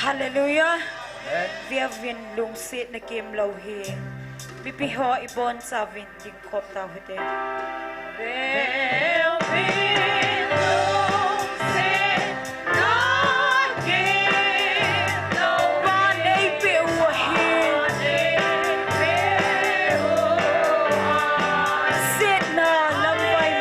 Halleluja. Wir vin lungsit na kim lauhi. Bipiho ibon sa vin king kota hute. Will vin lungsit na kim lauhi. Sit na lamay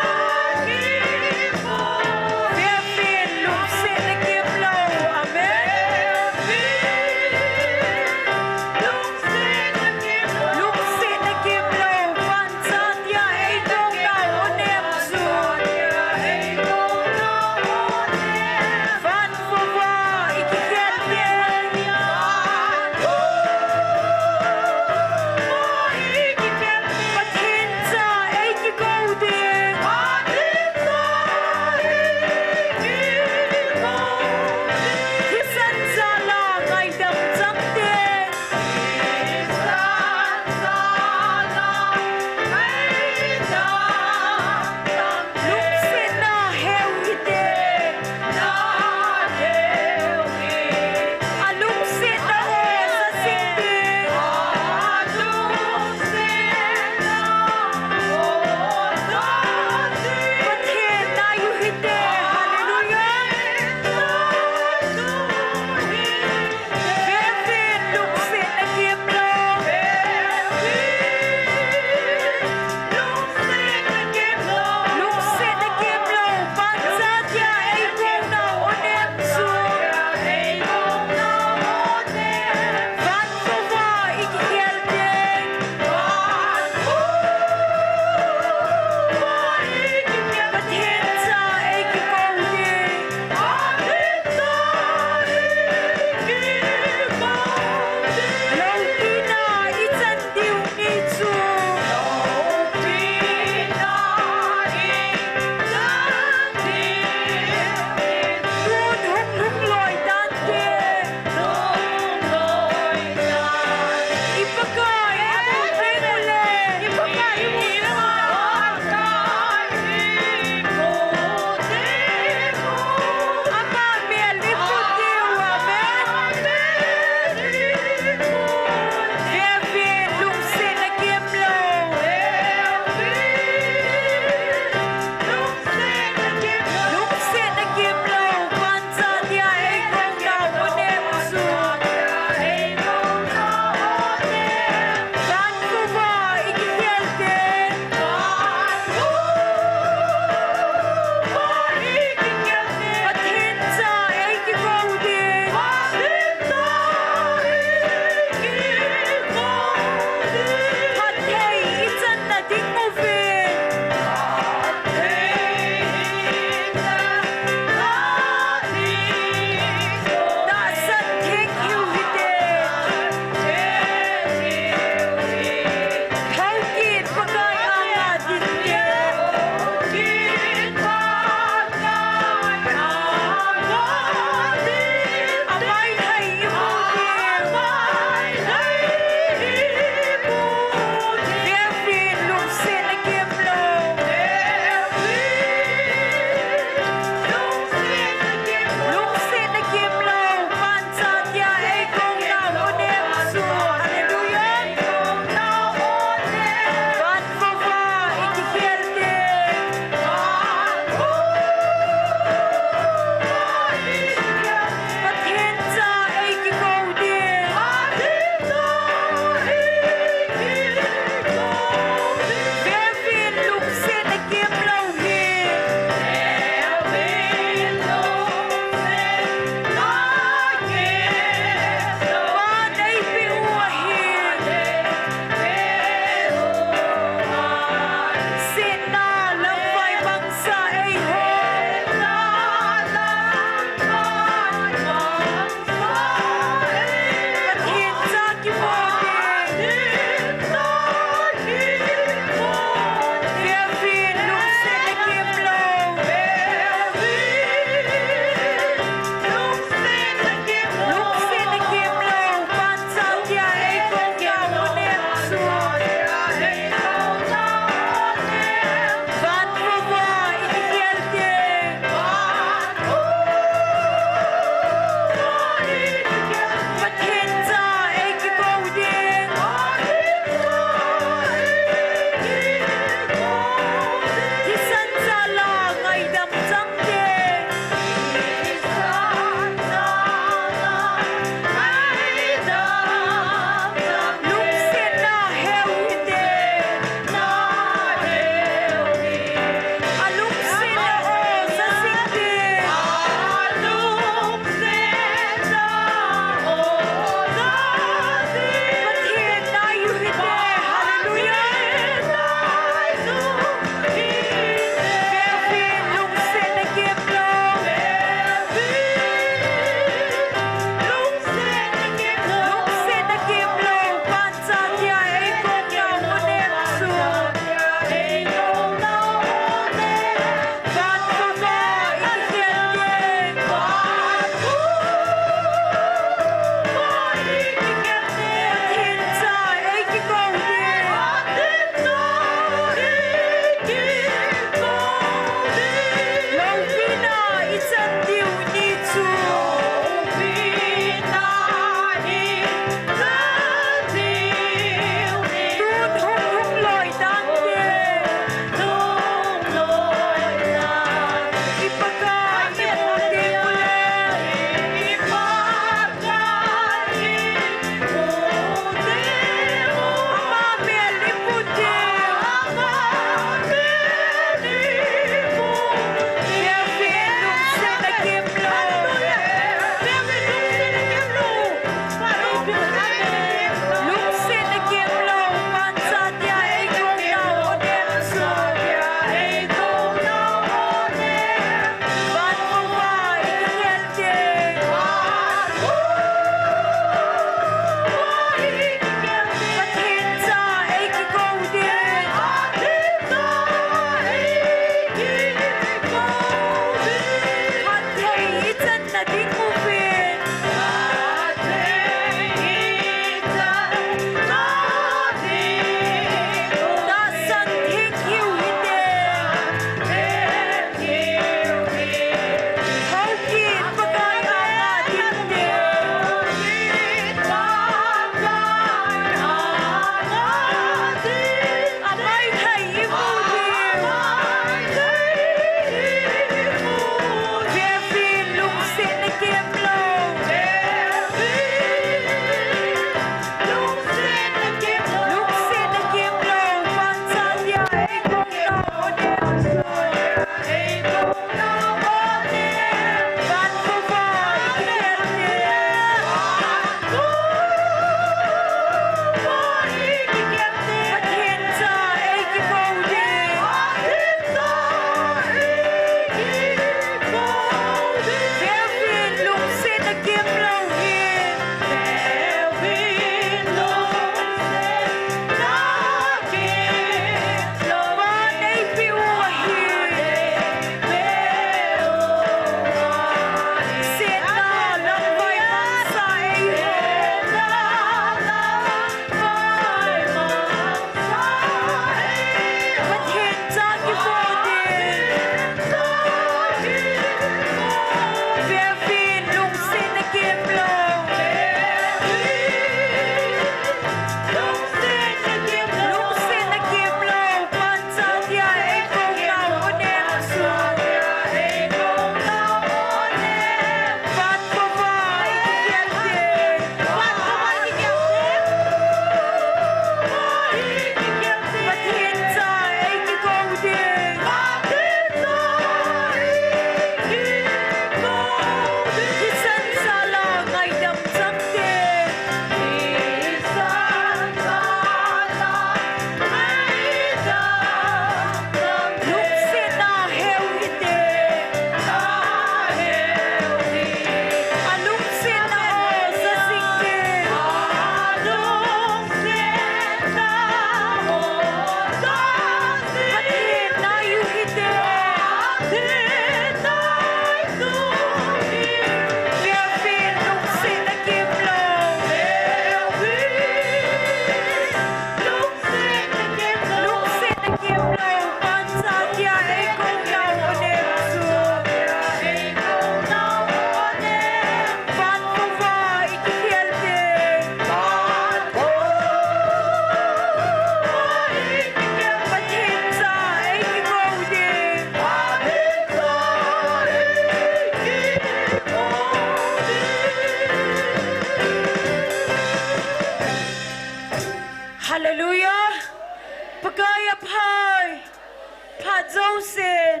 โจเซน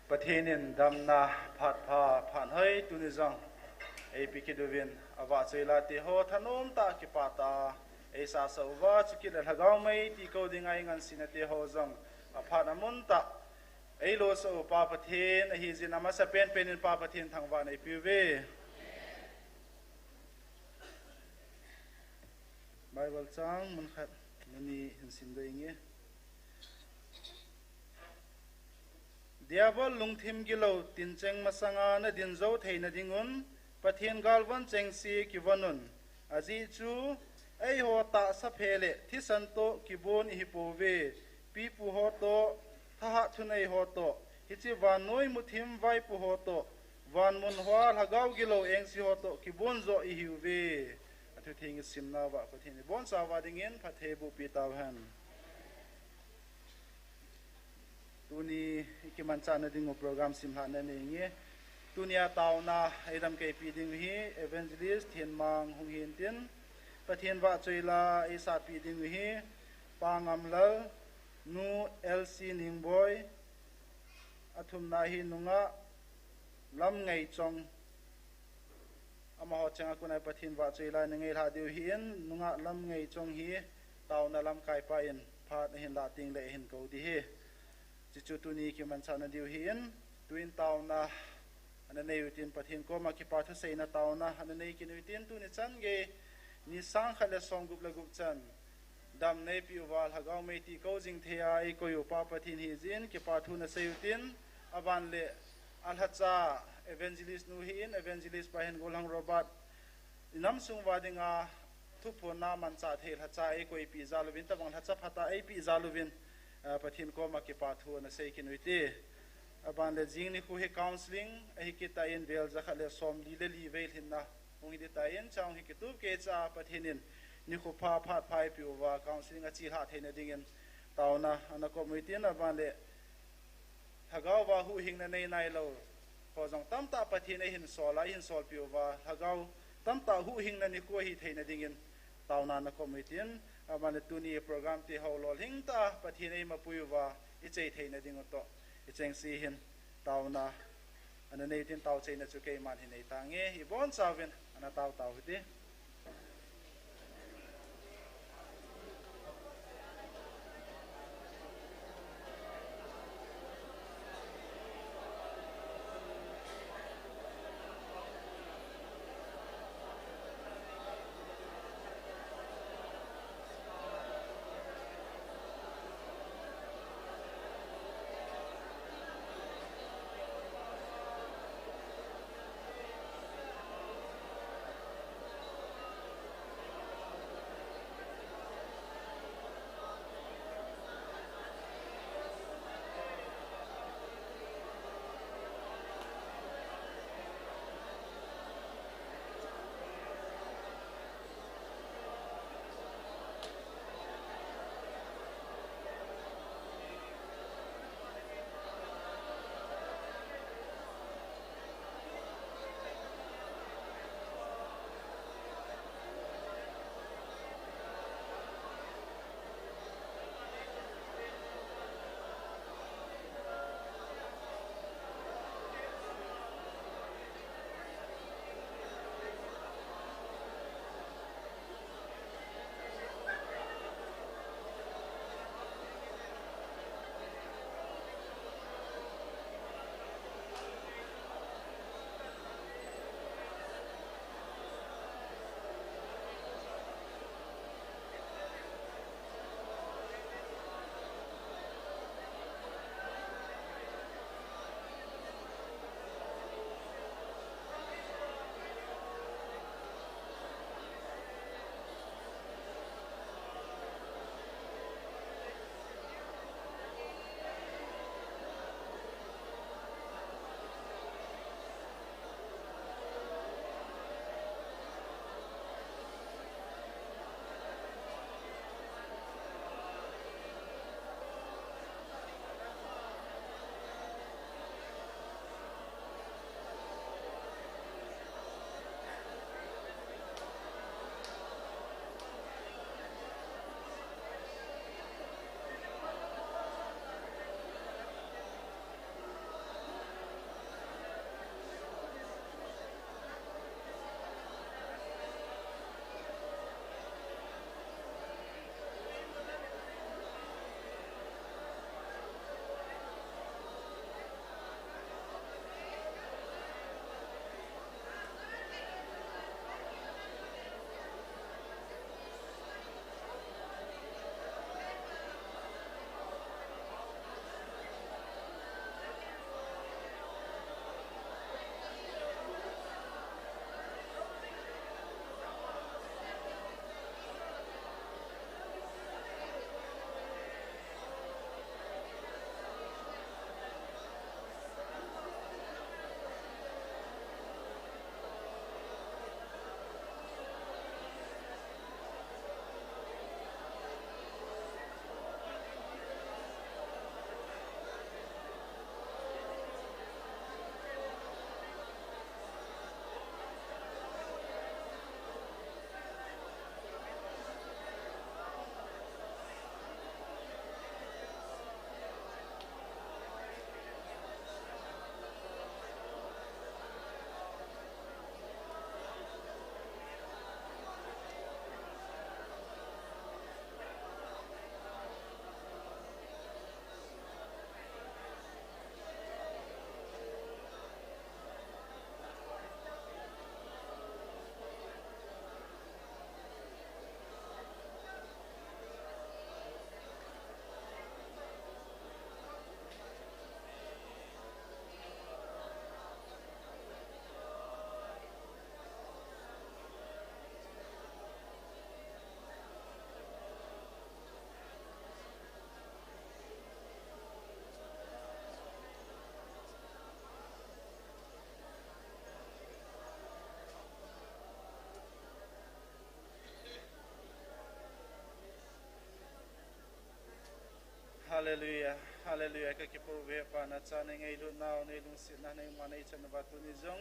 ประเทศนินดำนาผัดผ้าผ่านเฮยตุนิจังไอพิกิดวินอวาเซลาติโฮทนมตากิปาตาไอซาสาวาจุกิลหะกาวไม่ที่เขาดิ่งไองันสินติโฮจังอภานามุนตาไอโลโซปาประเทศไอฮิจินามาสเปนเป็นปาประเทศทางวันไอพิเวไบเบิลจังมันขัดมันนี่เห็นสินโดยเงี้ยเดียบลุงทิมกิโลตินเจงมาสังอานะดินโจเทนดิงุนปะเทียนกาลวันเจงซีกิวันุนอาจีจูไอโฮตาสะเพเลที่สันโตกิบุนฮิปูเวปีปูโฮโตทหะทุนไอโฮโตฮิจิวานอยมุทิมไวปูโฮโตวานมุนฮวาลฮะกาวกิโลเองซิโฮโตกิบุนโจอิฮิวเวอทุทิงสิมนาวะปะเทียนบอนสาวาดิงเงินพะเทบุปีตาวหันตัวนี้ที่มันจะนั่งดูโปรแกรมสิมหานั่นเองตัวนี้ตาวน่าไอ้ดำเกยปีดิ่งฮีเอเวนเจลิสเทียนมังหงเฮียนเตียนประเทศว่าจุยลาไอ้สัตว์ปีดิ่งฮีปางอัมเลนูเอลซีนิงบอยอัฐุมนาฮีนุงะลำไงจงอามาหดจังกุนไอ้ประเทศว่าจุยลาหนึ่งไอ้ลาดิวเฮียนนุงะลำไงจงฮีตาวน่าลำไก่ไปอินพาดเห็นลาติงเลยเห็นกูดีฮีจิจุตุนีคิมันชานาดิวเฮียนตุอินตาวนาอันนั้นอยู่ที่ประเทศก็มาคิปาทุเซนตาวนาอันนั้นกินอยู่ที่ตุนิจันเกนิสังขเลสองกุบละกุบจันดำในปิววาลฮะกาวไม่ที่เขาจิงเทียไอโกยุปาประเทศฮิจินคิปาทุนเซยุตินอบันเลอัลฮัจจาเอเวนเจลิสนูฮินเอเวนเจลิสไปเห็นกุลังโรบัตน้ำซุงวาดิงาทุกคนน้ามันจ่าเทลฮัจจาไอโกยปีซาลูวินตะบังฮัจจาพัตตาไอปีซาลูวินประเทศก็มาเก็บปาทัวนะเซกินวิธีบางเลจิงนี่คู่ให้คาวน์ซิลิงไอ้กิตาอินเวลจะขัดเลสอมลีเลลีเวลหินนะมงดิตาอินช่างให้กิตุเกจ้าประเทศนี้นี่คู่พาพาดพายผิวว่าคาวน์ซิลิงอาชีพหาเทนดิ่งตาวนะอันนั้นก็ไม่ตีนะบางเลถ้าเขาว่าหูหิงในเราพอจงตั้มตาประเทศในหินโซลาหินโซลผิวว่าถ้าเขาตั้มตาหูหิงในคู่ให้เทนดิ่งตาวนั้นก็ไม่ตีนมันตัวนี้โปรแกรมที่เขาหล่อหิงตาประเทศนี้มาพูดว่าอิจฉาเทนดิ่งตัวอิจฉาสีหินตาวนะอันนั้นที่ตาวเจนจุกเกมันหินในทางเงี้ยอีบอนสาวินอันนั้นตาวที่ Hallelujah Hallelujah ka ki po ve pa na cha ne ngai lu nau ne lung sin na ne ma nei chan ba tu ni jong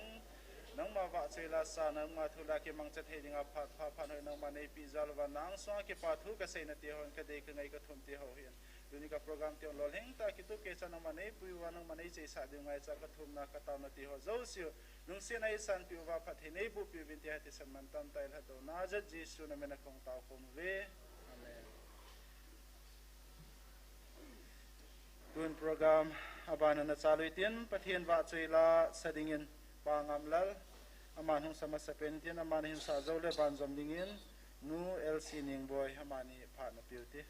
nang ma wa chei la sa nang ma thu la ke mang chat he dinga phat pha phan hoi nang ma nei pi zal wa nang so ke pa thu ka sei na te hon ka de ka ngai ka thum te ho hian duni ka program te lol heng ta ki tu ke chan nang ma nei pu wa nang ma nei chei sa de ngai cha ka thum na ka ta na te ho zo siu nung sin ai san pi wa phat he nei bu pi vin te ha te san man tam tai la do na ja jesu na me na kong ta kom ve amen tun program abana na chaluitin pathian wa cheila sadingin pangamlal aman hung samasapen tin aman hin sa jole ban jomdingin nu lc ning boy amani pha na piuti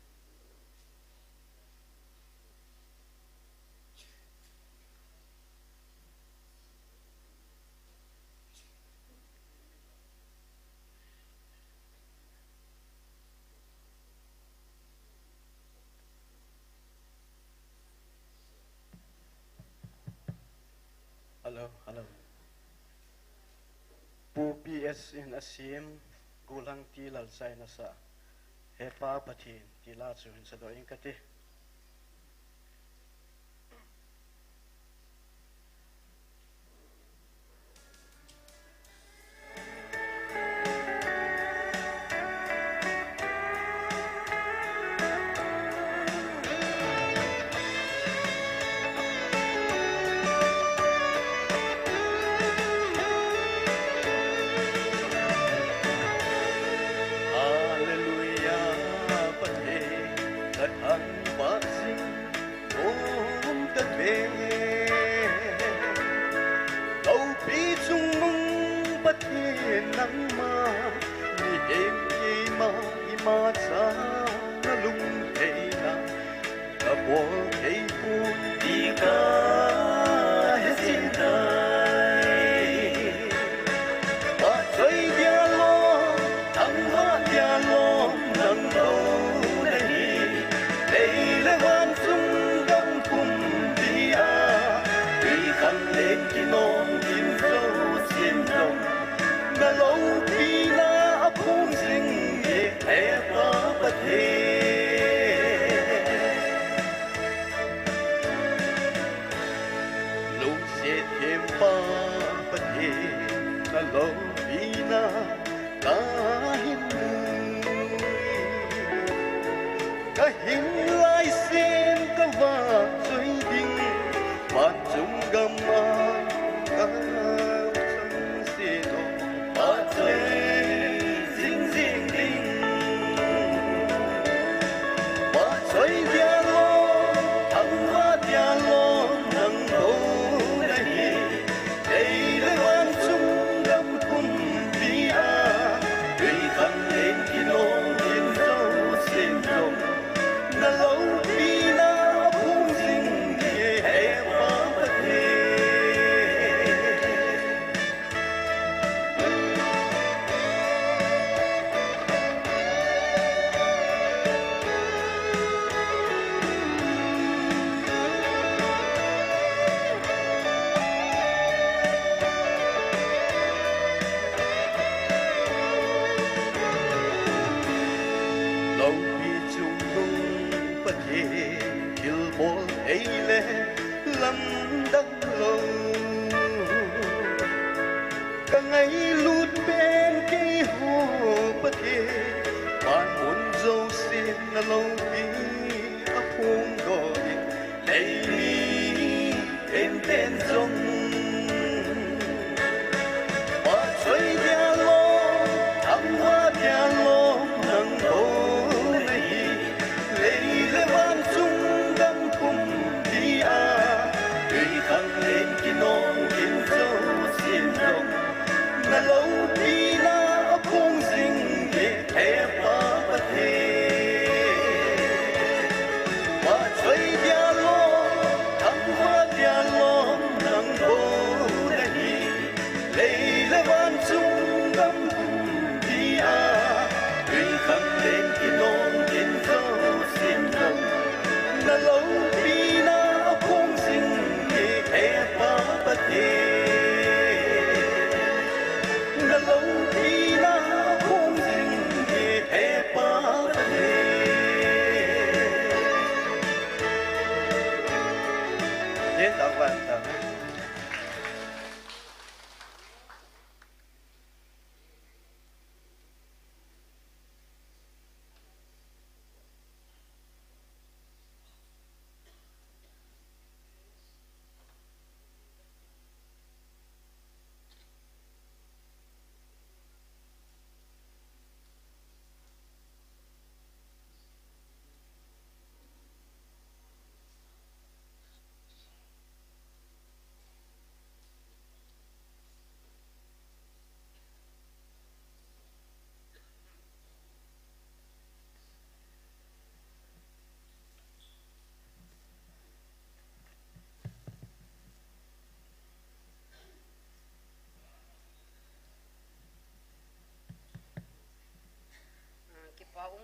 Hello. Pu PS in asim gulang ti lalsai na sa hepa pathin ti la chu hin sa do in kati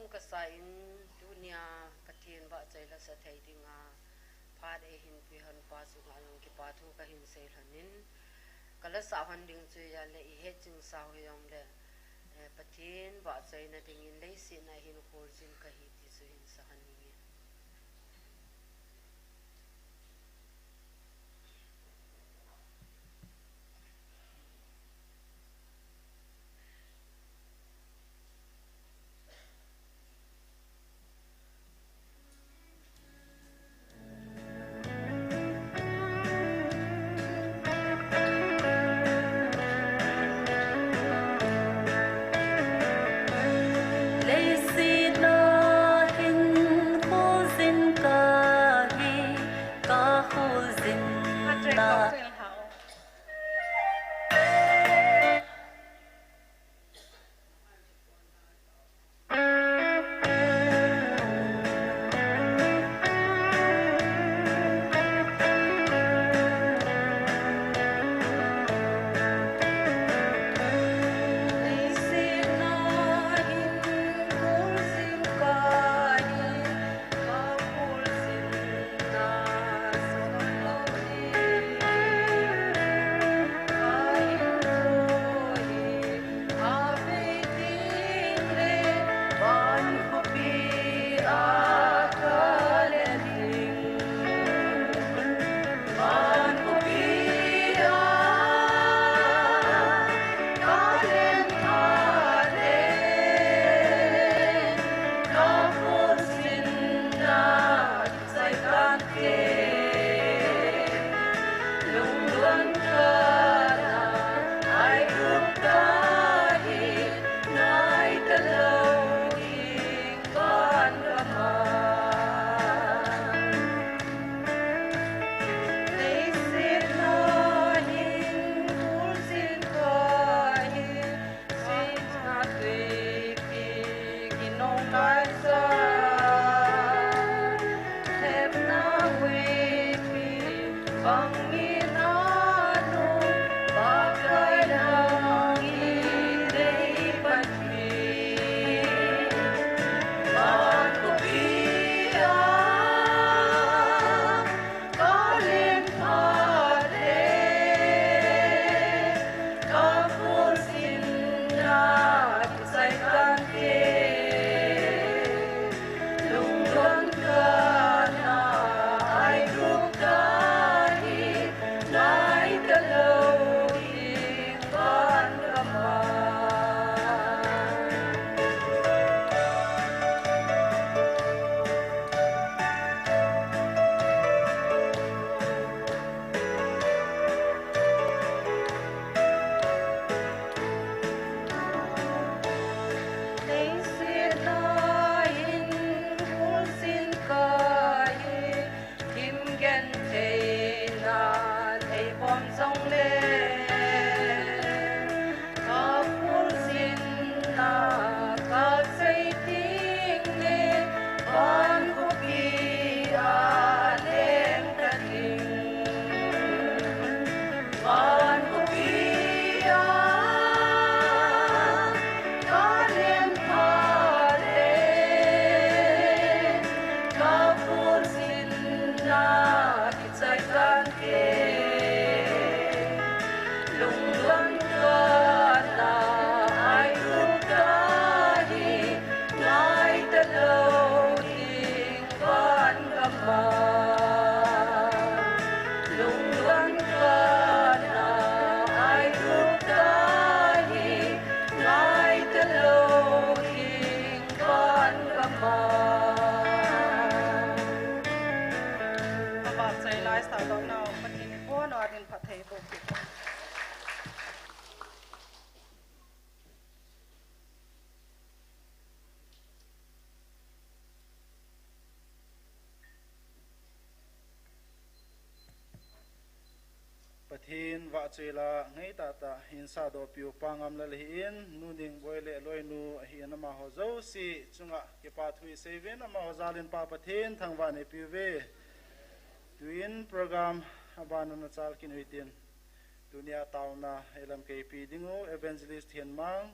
ka sain dunia patien ba chai la sa thai dinga phat e hin pi han pa su ngalong ki pa thu ka hin se hanin kala sa han ding chu ya le I he ching sa ho yom le patien ba chai na ding in le si na hin khol jin ka hi ti su hin sa han ni Pathin wa chela ngai ta ta hinsa do piu pangam la lein nu ding boile loi nu hi na ma ho zo si chunga ke pa thui seven ma ho zalin pa pathin thang wa ne piu ve tuin program aban na chal kin huitin dunia tauna LMKP dingo evangelist hian mang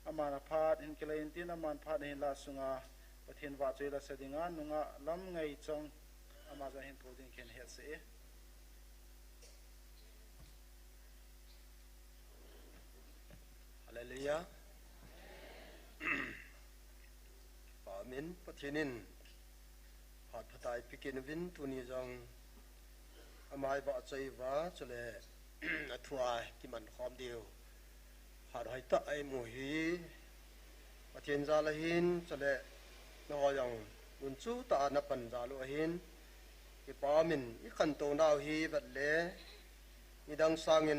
amana phat in kelain tin aman phat hin la sunga ประเทศว่าจอยละเสดิงานุงะลำไงจังอามาจะเห็นโพดิงเขียนเฮ็ดเสฮาเลลูยาปามินปะเทนินหอดพระตายพิกินวินตุนีจังอามายบะใจว่าจะเลทัวกิมันความเดียวหาดให้ตะไอหมู่ฮีปะเทนจาละหินจะเลนอยังนุนจูตานับปันจาลุหินกิปามินอีขันโตนาวฮีบัดเลมีดังสร้างเงิน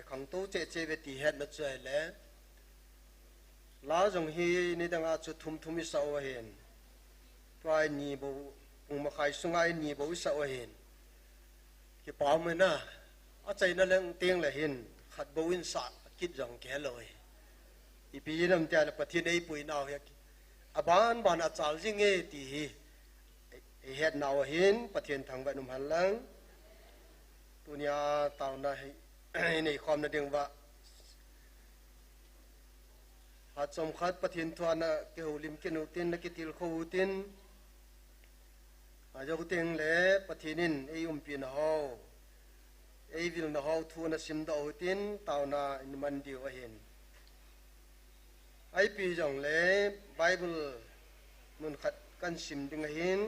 ขังโตเจเจเวตีเฮ็ดมาเจอเลลาจงฮีนี่ดังอาจุทุมทุมิสาวเห็นตัวไอ้นีบูอุมาขายสุงไอ้นีบูสาวเห็นกิปามินนะอาใจนั่นเรื่องเตียงเลยเห็นขัดบูวินสักคิดจังแก่เลยอีปีนั้นแต่ละประเทศไอ้ปุยนาวเฮกอบานอาจารย์จิงเอตีเฮ็ดนาวเห็นประเทศทางบ้านนุ่มหันหลังตัวนี้ตาวนะในความนั่นเองว่าหาจมขัดประเทศทวนะเกี่ยวลิมกินุตินนักติลโคตินอาจจะติงเล่ประเทศนินไอ้ปีนเฮาไอ้วิลนะเฮาทัวนะซิมดาวตินตาวนะอินมันดีวะเห็นไอ้ปีจังเล่ไบเบิลมันขัดกันซิมดิงเห็น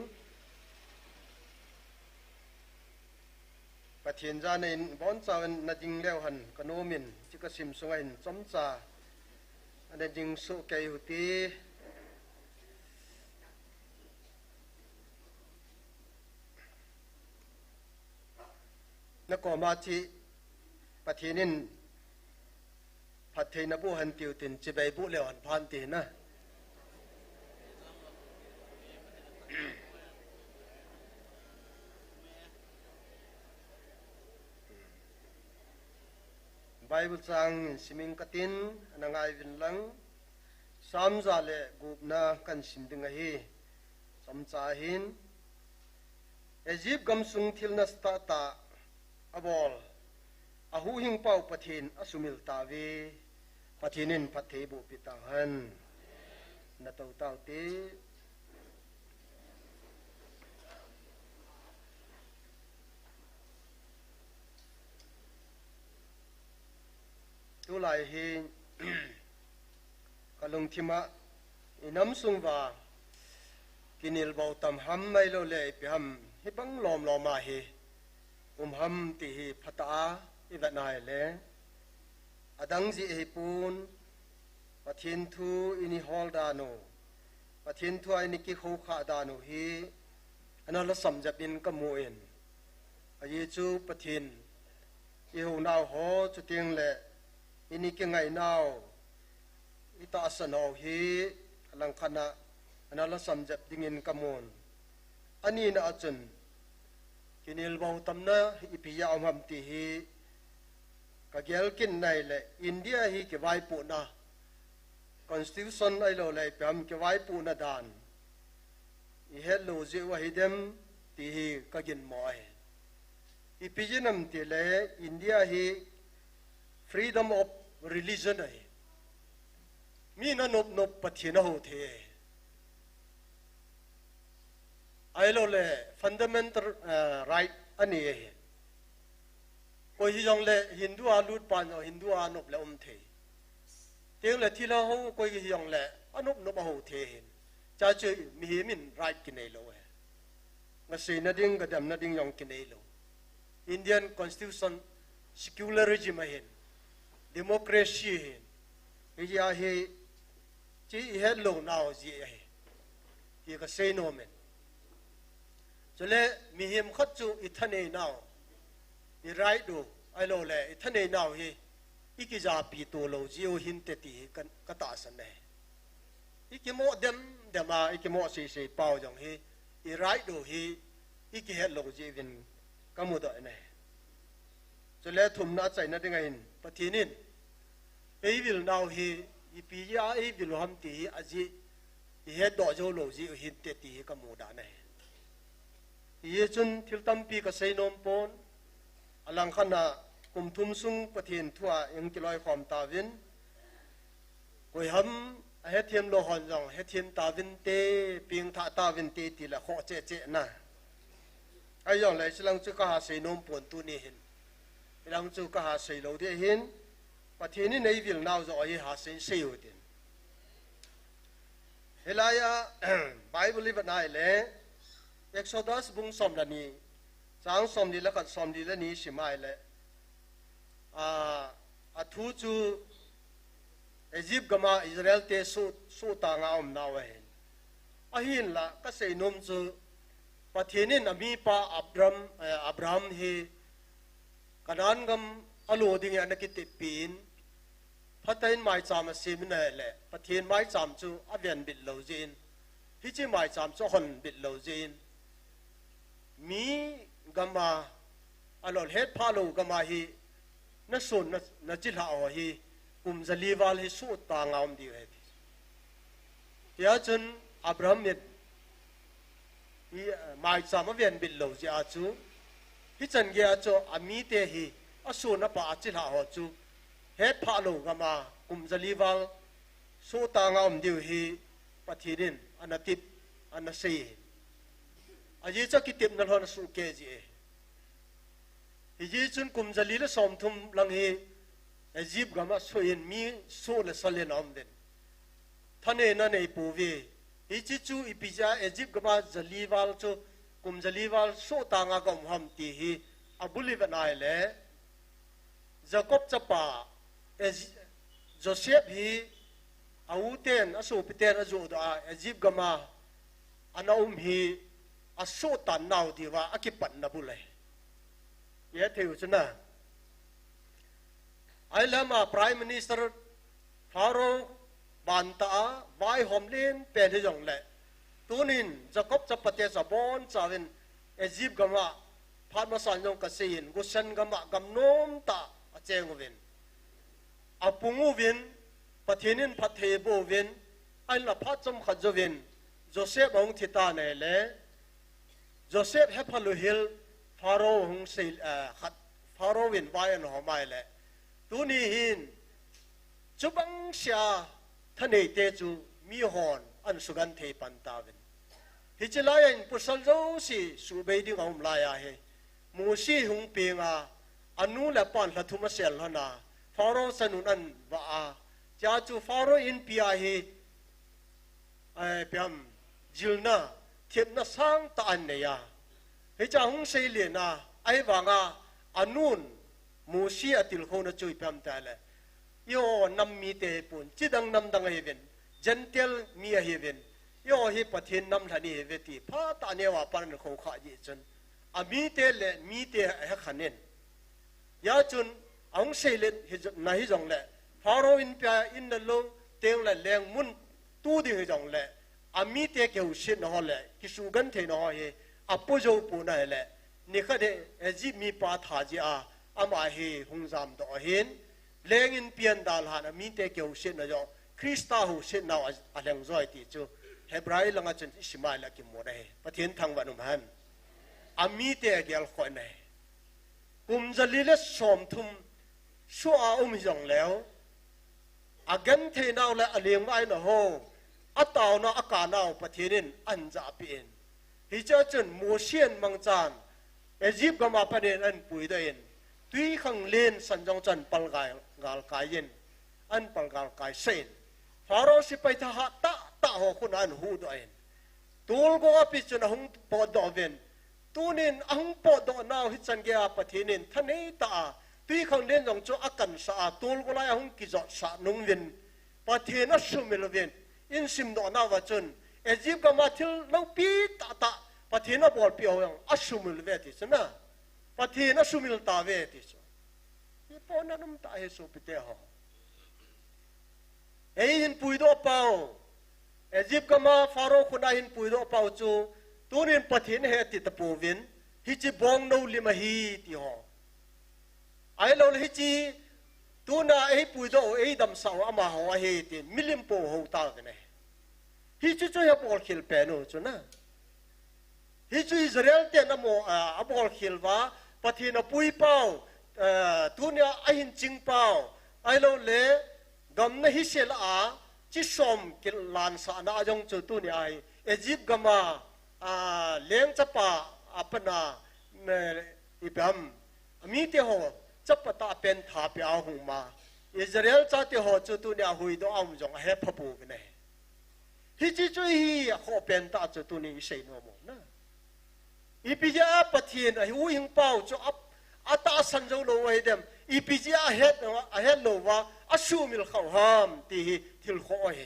ประเทศจาในบอนจาวนดิงเลวหันกโนมินจิกสิมสงอินจอมจาอันดิงสุเกยุตีนักอมาที่ประเทศนินพัฒนาบุหันติวตินจิบายบุเลวหันพันตีนะไบเบิลจังสิมิงกตินนางไอวินลังสามจาเลกูบนากันสิมดิงฮีสามจาหินเอจิปต์กำสุงทิลนัสตาตาอบอลอาหูหิงเป้าปะทินอสุมิลตาวีปะทินินปะเทบุปิตาหันนาตาวตาวตีตุลายฮีกลงทิมะอิน้ำสุงว่ากินิลบาวตำฮัมไม่โลเลไปฮัมฮิบังลอมมาฮีฮัมตีฮีพัตอาอิบัดนายเลอดังจีฮีปูนปะทินทูอินิฮอลดานูปะทินทูอินิกิโคขาดานูฮีอันนั้นละสมจับบินกมูเอ็นอาเยจูปะทินยิหูนาวโหจุดเตียงเลอินิกิไงนาวอิตาสนาวฮีลังคณะอันนั้นละสมจับดิ่งอินกมูนอันนี้นะอาจารย์กินิลบาวตำนะอิพิยาอมหัมตีฮีกะเกลกินในเลอินเดียฮีเกวายปูนะคอนสติทูชันไอโลเลยพยามเกวายปูนะดานอิเฮลโลเจวะฮิเดมตีฮีกะกินมอยอิพิจินัมตีเลอินเดียฮี freedom of religion ไอมีนะนบปะเทนะโหเทไอโลเล fundamental right อันนี้ก็ฮิจงเลฮินดูอาลูดปานเอาฮินดูอานบเลเทเตียงเลที่เราเขาก็ฮิจงเลอานบเอาเทหินจะเจอมีหิมิน right กินเอโลงั้นสิ่งนั้นดิ้งก็ดำนั้นดิ้งยองกินเอโล Indian Constitution secularism เห็น democracy เห็นอีกอย่างเห็นที่เห็นลงนาวจีเห็นที่ก็ say no manจะเลมีหิมขัดจูอิทันเอนาอีไรดูไอโลเลอิทันเอนาฮีอีกิจาปีตัวโลจิโอหินเตติกันกตาสันเนอีกิโมเดมมาอีกิโมเซเปาจังฮีอีไรดูฮีอีกิเฮลโลจิวินกัมุดเนจะเลทุมนาใจนั่นยังไงปฏินินเอวิลนาวฮีอีปียาเอวิลฮัมตีอาจิอีเฮดดอโจโลจิโอหินเตติกัมุดาเนเยจุนทิลตัมปีก็เซนอมปอนอลังขณะกุมทุมซุงประเทศทั่วยังกิลอยความตาวินกุยหำ เฮทีมโลหอนจงเฮทีมตาวินเตปิงทาตาวินเตติละขอเจเจนะไอ้ยองเลยฉลังจุกหาเสนมปวนตุนี่เห็นฉลังจุกหาเสโลเดเห็นประเทศนี้ในวิลนาวจะเอาหาเสนเสียวดินเฮลายาไบเบิลลิบันไอเล่เอ็กโซดัสบุงสมดานีจางสมดีแล้วก็สมดีแล้วนี้สิมาเล่ทูจูอียิปต์ก็มาอิสราเอลเตสู้ต่างเอาหน้าเห็นหินละก็เสนมจูประเทศนี้มีป้าอับรามเฮกันนั้นก็อโลดิ่งอันกิติปีนพัฒน์หมายจามสิมนั่นแหละประเทศหมายจามจูอเวียนบิดเหลาจีนฮิจิหมายจามจูคนบิดเหลาจีนมีก็มาอโลเฮ็ดพาโลก็มาฮีนักส่วนนักจิตหาเอาฮีกุมจะลีวาลฮิสู้ต่างเอาดีเฮ็ดยาจนอับรามเนี่ยหมายจามอเวียนบิดเหลาจีอาจูฮิจันเกียจูอามีเตฮีอสูนปะจิตหาเอาจูเฮ็ดพาโลก็มากุมจะลีวาลสู้ต่างเอาดีฮีปะทีดินอันนั้นติดอันนั้นเสียอายีจะกิติมนั่นหอนสุเกจียีจุนกุมจะลีละสมทุมลังเฮอียิปต์ก็มาช่วยมีสู้และสเลนอมเด่นท่านเองนั่นเองปูวีอีจิจูอีพิจาอียิปต์ก็มาจะลีวาลจูกุมจะลีวาลสู้ต่างกับมุฮัมตีฮีอับุลิบันไอเล่จะกบจะป่าโจเซฟฮีอาวุธเตนอาสูปิเตนอาจูดาอียิปต์ก็มาอันนั้นฮีอาสู้ตันนาวดีว่าอากิปันนับุเลยเยอะเที่ยวชนะไอ้แล้วมา Prime Minister ฟาโรห์บันตาไว้หอมเล่นเป็นที่อย่างไรตัวนี้จะกบจะปฏิเสธบอนจาวินอียิปต์ก็มาพัดมาสั่งยงกษีนกุศลก็มากำนมตาเจงวินอาปุงวินประเทศนี้พัดเทโบวินไอ้ละพัดจมขัดวินโจเซฟองทิตาเนเล่โจเซฟเฮพัลลูฮิลฟาโรห์หงสิขัดฟาโรห์วินไว้หนอไม่แหละตัวนี้หินจุบังเสียท่านเอเตจูมีหอนอันสุกันเทปันตาวินฮิจิลายันปุสัลโจสิสูเบดิงอมลายาเฮมูซีหงเปียงอันนู้นแหละปันละทุมาเซลฮนาฟาโรห์สนุนอันว่าจ้าจูฟาโรห์อินพิอาเฮเปียมจิลนาเทียบนัสังตาอันเนียฮิจาหงเซเลนะไอ้ว่างอันนู้นมูซีอติลโคนจุยเปียมตาเลยโยนำมีเตปุนจิดังนำดังเฮเวนเจนเทลมีเฮเวนโยฮิปะเทนนำทันีเฮเวตีพาตาเนวาปันเขาขาจิจนอามีเตเลมีเตเฮขันเนนยาจุนอังเซเลนฮิจนาฮิจงเลฟาโรอินเปียอินเดลเตงเลแรงมุนตู้ดิฮิจงเลอามีเตเกอุชินฮอเลกิสุกันเทนฮอเฮอปุโจปูนาเลนี่ก็เดเอจิมีปาทาจิอาอามาเฮหงซามดอเฮนแรงอินเปียนดาลหานามีเตเกอุชินนะจอคริสตาหูชินนาอันแรงจอยติจูเฮบรายลังจันอิสมาอิลกิมโมเรปะเทียนทางวันอุมฮันอามีเตเกลคอยเนกุมจะลิเลสสมทุมชัวอุมยองแล้วอากันเทนาวและอเลียงไว้นะโฮอัตาวนาอากาณาวปะเทียนอันจะเปลี่ยนฮิจาจนมูเชียนมังจานอียิปต์ก็มาประเด็นอันปุยได้ยินตุยขังเลนสันจงจันปัลกายกาลกายยินอันปัลกาลกายเซนฟาโรห์สิไปทหารตะหอคุณอันหูได้ยินตูลก็อภิจนหงปอดอเวนตูนินหงปอดอนาวฮิจันเกียปะเทนินทะเนตาตุยขังเลนจงจูอากันสาตูลก็ไล่หงกิจสานุงเวนปะเทนัสสุมิลเวนอินซิมดอนาวจนอียิปต์ก็มาทิลนังปีตาปะเทนบอลเปียวยังอัศมิลเวติสนะปะเทนอัศมิลตาเวติสนี่ปอนันมตาเฮสุปิเตหะเอหินปุยโดเปาอียิปต์ก็มาฟาโรห์คนหินปุยโดเปาจูตัวนี้ปะเทนเฮติตะปูวินฮิจิบองนูลิมาฮีติหะไอเราฮิจิตัวน่ะไอปุยโดไอดำสาวอามาหัวเฮติมิลิมโปหูตากันเนฮิจิช่วยบอลคิลเปโนจูนะฮิจูอิสราเอลเตนโมอับอลคิลวาปะเทนปุยเปาตัวนี้ไอหินจิงเปาไอเราเล่กำนฮิเชลอา จิสอมกิลลานสานาจงจุตุนี่ไอเอจิปต์กมาเลี้ยงจะปาอัปนาอิบามมีเตโหจะปตาเป็นทาเปียหุมาอิสราเอลจะเตโหจุตุนี่หุยดอมจงเฮพบูกเนฮิจิจุยฮีขอเป็นตาจุตุนี่เสยโนโมนะอีพิจาปะเทียนไอหุยหิงเป้าจุอัตาสันโจโลไอเดมอีพิจาเฮดโลวาอสูมิลเข้าหามตีทิลโคเฮ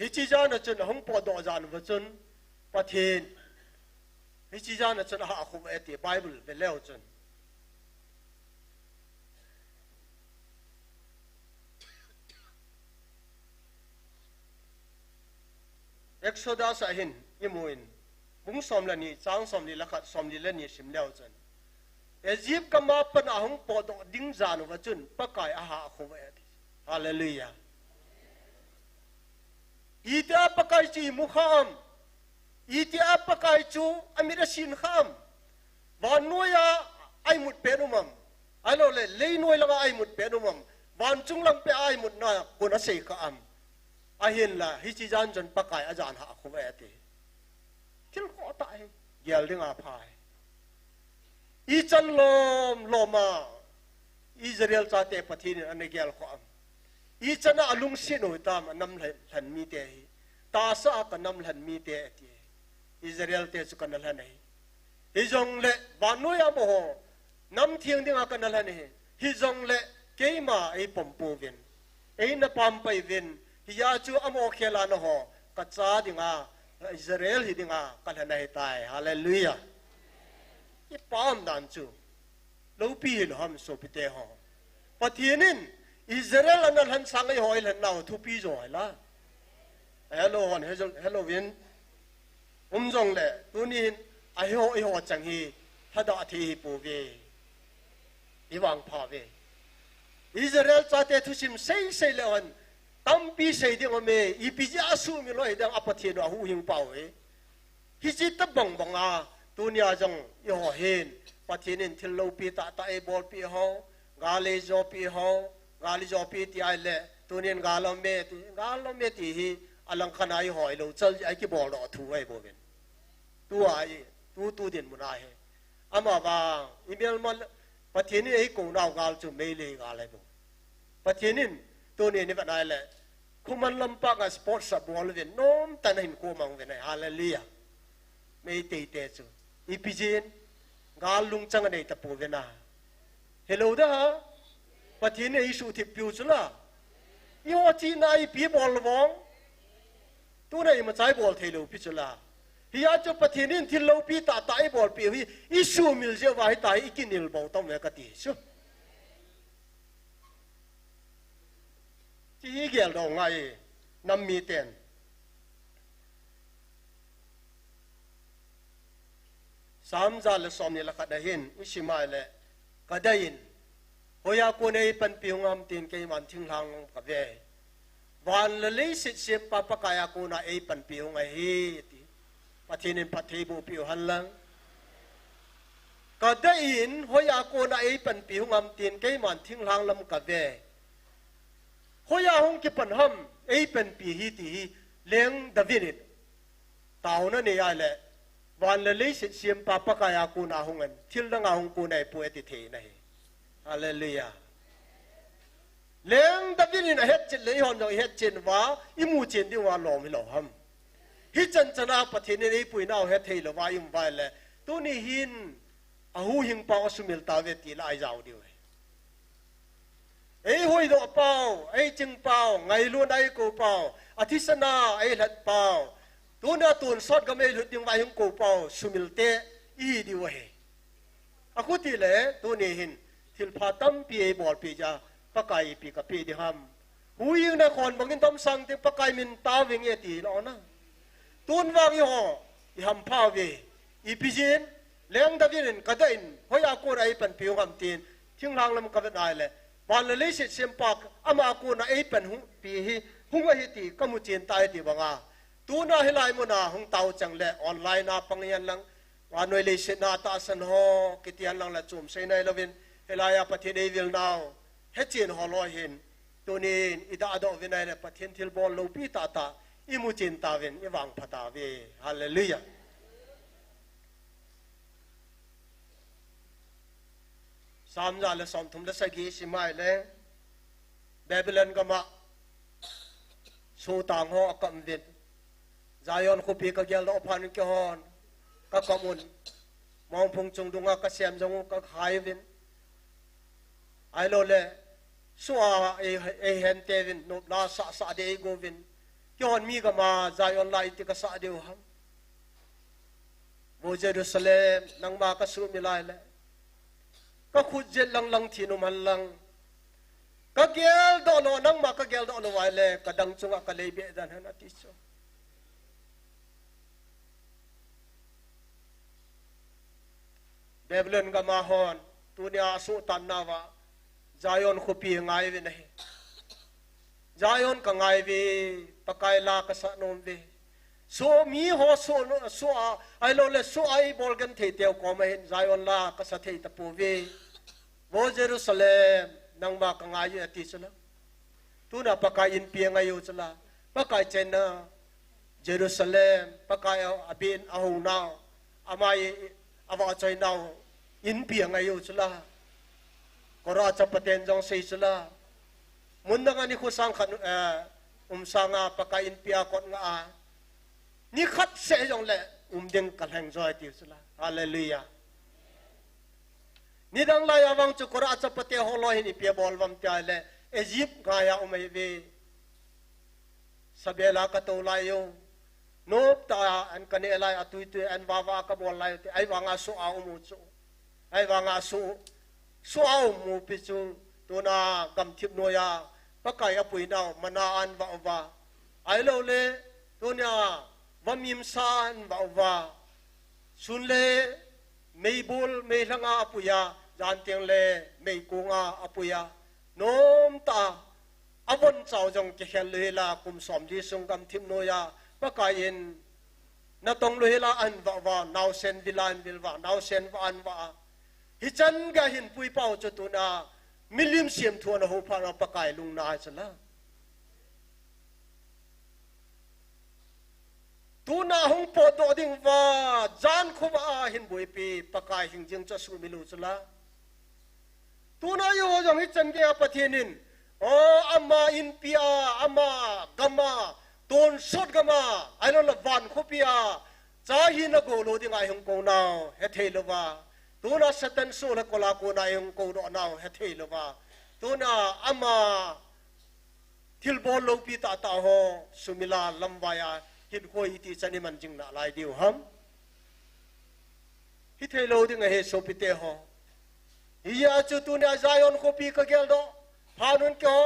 ฮิจิจานะจุนหงปอดอจานวจุนปะเทียนฮิจิจานะจุนหาคุมเอติไบเบิลเป็นแล้วจุนExodus อาหินยิมุอินบุ้งสมละนี่จางสมลีละขัดสมลีละนี่สิมแล้วจันเอจิปต์ก็มาปนหงปอดดิ้งจานวจุนปะกายอาหาคุเอติฮาเลลูยาอีเตอปะกายจีมุขามอีเตอปะกายจูอเมริสินขามวานนัวยาไอมุดเปนุมัมไอโลเลนวยละไอมุดเปนุมัมวานจุงลังเปไอมุดนากุนเสกอัมอาหินละฮิจิจานจนปะกายอาจารย์หาคุเอติทิลขอตายเยลดิงอาพายอีจันลมมาอิสราเอลจะเตปทีนอันนี้เกลขอมอีจันอาลุงสิโนตามนำหลันมีเตะตาสะกันนำหลันมีเตะที่อิสราเอลเตสุกันนั่นแหละนี่ฮิจงเละบานุยาโมโหนำเทียงดิ่งอากันนั่นแหละนี่ฮิจงเละเกยมาไอ้ปมปูวินไอ้นปามไปวินฮิยาจูอโมเคลานโหกัจจาดิ่งอาอิสราเอลฮิดิ่งอากันนั่นให้ตายฮาเลลูยาอีปามดันจูลูปีลฮัมโซปิเตหอปะเทียนินอิสราเอลนั่นหันสังไอหอยหันนาวทุปีจอยละฮัลโหลวันฮัลโหลวินจงเลยตัวนี้ไอหอจังฮีฮัดอาทีปูเวอีวังพาเวอิสราเอลจะเตทุชิมเซเลวันตั้มปีเซดิงอเมอีปีจะอาสูมิลอยดังอปะเทียนหูหิงเป่าเอฮิจิตบังบังอาตัวนี้จังอีหอเห็นปะเทียนินทิลโลปีตาเอบอลปีหอกาเลจอปีหอกาลิจอปีที่ไอเล่ตัวนี้กาลเมติฮีอลังขณะอีหอยเราจะไอกี่บอลเราถูไอโบเวนตัวไอตัวเด่นมุนไออามาบางอีเมลมันปะเทียนินไอกงเรากาลจุไม่เลยกาอะไรบ่ปะเทียนินตัวนี้นี่เป็นไอเล่คุมันลำปางสปอร์ตสับบอลเวนน้อมแต่ในหินกูมังเวนไอฮาเลลูยาไม่เตะเตะจูอีพิจินกาลุงจังในตะปูเวนะเฮลโลเด้อปะทีนี้อิสุทิปิวจุละอีหัวจีนายปีบอลวงตัวนี้มันใจบอลเทโลพิจุละฮิอาจูปะทีนี้ที่เราปีตาตายบอลปีฮีอิสุมิลเจวาให้ตายอีกินิลบอลต้องเมกติชุที่เกี่ยวดองไงน้ำมีเต็นสามจานละสอมนี่ละกัดเห็นอิชิมาเลกัดยินหอยากูในปันปิวงามตีนเกมันทิ้งหลังกับเววันละเลยสิเสียปะปะกายกูน่ะไอปันปิวไงเฮติปะทีนินปะเทบุปิวหันหลังกัดยินหอยากูน่ะไอปันปิวงามตีนเกมันทิ้งหลังลำกับเวหอยาหงกิปันห้ำไอปันปีฮีตีเลี้ยงดาวิดเต่านั่นนี่ไอแหละวันละเลยสิเสียปะปะกายกูน่ะหงเงินทิ้งหลังหงกูน่ะป่วยติเทนะฮาเลลูยาเลี้ยงดาวิดนี่นะเฮ็ดจิตเลยหอนเราเฮ็ดจิตว่าอิมูจินที่ว่าหลอมไม่หลอมฮิจันจนาปะเทนนี่ปุยน่าเฮ็ดให้เราว่าอิมไปเลยตัวนี้หินอาหูหิงปาวสุมิลตาเวตีละไอเจ้าดีเว้ยไอ้หอยดอกเปาไอ้จึงเปาไงล้วนไอ้กูเปาอธิศนาไอ้หลัดเปาตัวน่ะตุนสอดก็ไม่หลุดยังไว้หิงกูเปาสุมิลเตอีดีเว้ยอากุติเลยตัวนี้หินทิลพาตั้มปีบอลปีจ้าปะไก่ปีกับปีที่ห้ามหูยิงในคนบางทีต้มสั่งที่ปะไก่มินตาเวงเอตีแล้วนะตุนวางยี่ห้อที่ห้ามพาเวอีพิจินเลี้ยงดาวิดก็ได้หอยอากูไอเป็นผิวห้ามตีนทิ้งหลังลำกับได้เลยวันละเลยเสียมปากอามากูน่ะไอเป็นหูปีฮีหูว่าฮีตีก็มุจีนตายตีบังอาตัวน่ะให้ลายมุนาหงเตาจังเลยออนไลน์น่ะปังยันลัง wa noi le se na ta san ho kitian lang la chum sei nai lovin helaya pathin ei vil naw he chin ho lo hin tunin ida ado vinai le pathin thil bol lo pi ta ta imu chin ta ven iwang phata ve hallelujah samja le som thum le sagi simai le babylon gama so tang ho akam vin Zion ko pi ka gel do phan ke hon ka kamun mong phung chung dunga ka siam jong ka khai vin ai lo le suwa e hen te vin no la sa de go vin ke hon mi ga ma Zion lai ti ka sa de ham bo Jerusalem nang ma ka su mi lai le ka khut jet lang thi no man lang ka gel do no nang ma ka gel do no wai le ka dang chunga ka le be dan han ati so Babylon ga ma hon tunia su tan na wa Zion khu pi ngai ve nahi Zion ka ngai ve pakai la ka sa nom ve so mi ho so ai lo le so ai bol gan the teo ko ma hin Zion la ka sa the ta pu ve bo Jerusalem nang ma ka ngai ati sala tu na pakai in pi ngai yo sala pakai chen na Jerusalem pakai abin ahu na amai awa choi now in pi ngai yo sala kora cha paten jong sei sala mun na ni khu sang khan sanga pakai in pi akot nga a ni khat se jong le ding kal hang joy ti sala hallelujah ni dang la ya wang chu kora cha pate ho lo hi ni pi bol wam ta le Egypt ga ya umai ve sabela ka to la yo nop ta an kane lai atui tu an wawa ka bol lai te ai wanga so a mu chu ai wanga so a mu pi chu to na kam thip no ya pakai apui naw mana an wa ai lo le to nya wamim san wa sun le meibul me langa apuya jan tiang le mei kunga apuya nom ta avon chau jong ke khel le la kum som di sung kam thip no ya pakain na tong lo hela an wa naw sen vilan vilwa naw sen wa an wa hi chan ga hin pui pau chu tu na milim siam thuan ho pha ra pakai lung na chala tu na hong po do ding wa jan khuwa hin boi pi pakai hing jing cha su milu chala tu na yo jong hi chan ge pathinin o amma in pia amma gama ton sot gama ai lo van khopia cha hi na go lo ding ai hong ko naw he thei lo wa tu na satan so la kola ko na hong ko do naw he thei lo wa tu na ama thil bol lo pi ta ta ho sumila lambaya hin khoi ti chani man jing na lai diu ham hi thei lo ding he so pi te ho iya chu tu na Zion ko pi ka gel do phanun ko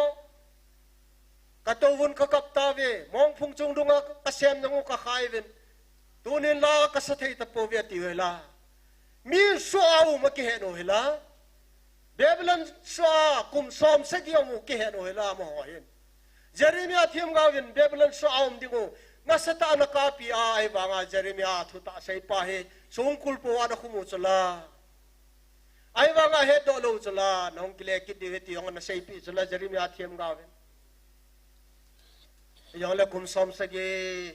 katawun ka kapta ve mong phung chung dunga ka sem nang ka khai ven tunin la ka sa thei ta po ve ti wela mi so au ma ki he no hela Babylon so kum som se ki mu ki he no hela mo hin Jeremiah thiam ga ven Babylon so au dingo na sata na ka pi ai banga Jeremiah thu ta sei pa he sungkul po ana khumu chala ai banga he do lo chala nong kile ki di ti ong na sei pi chala Jeremiah thiam ga ven yang le kum som sage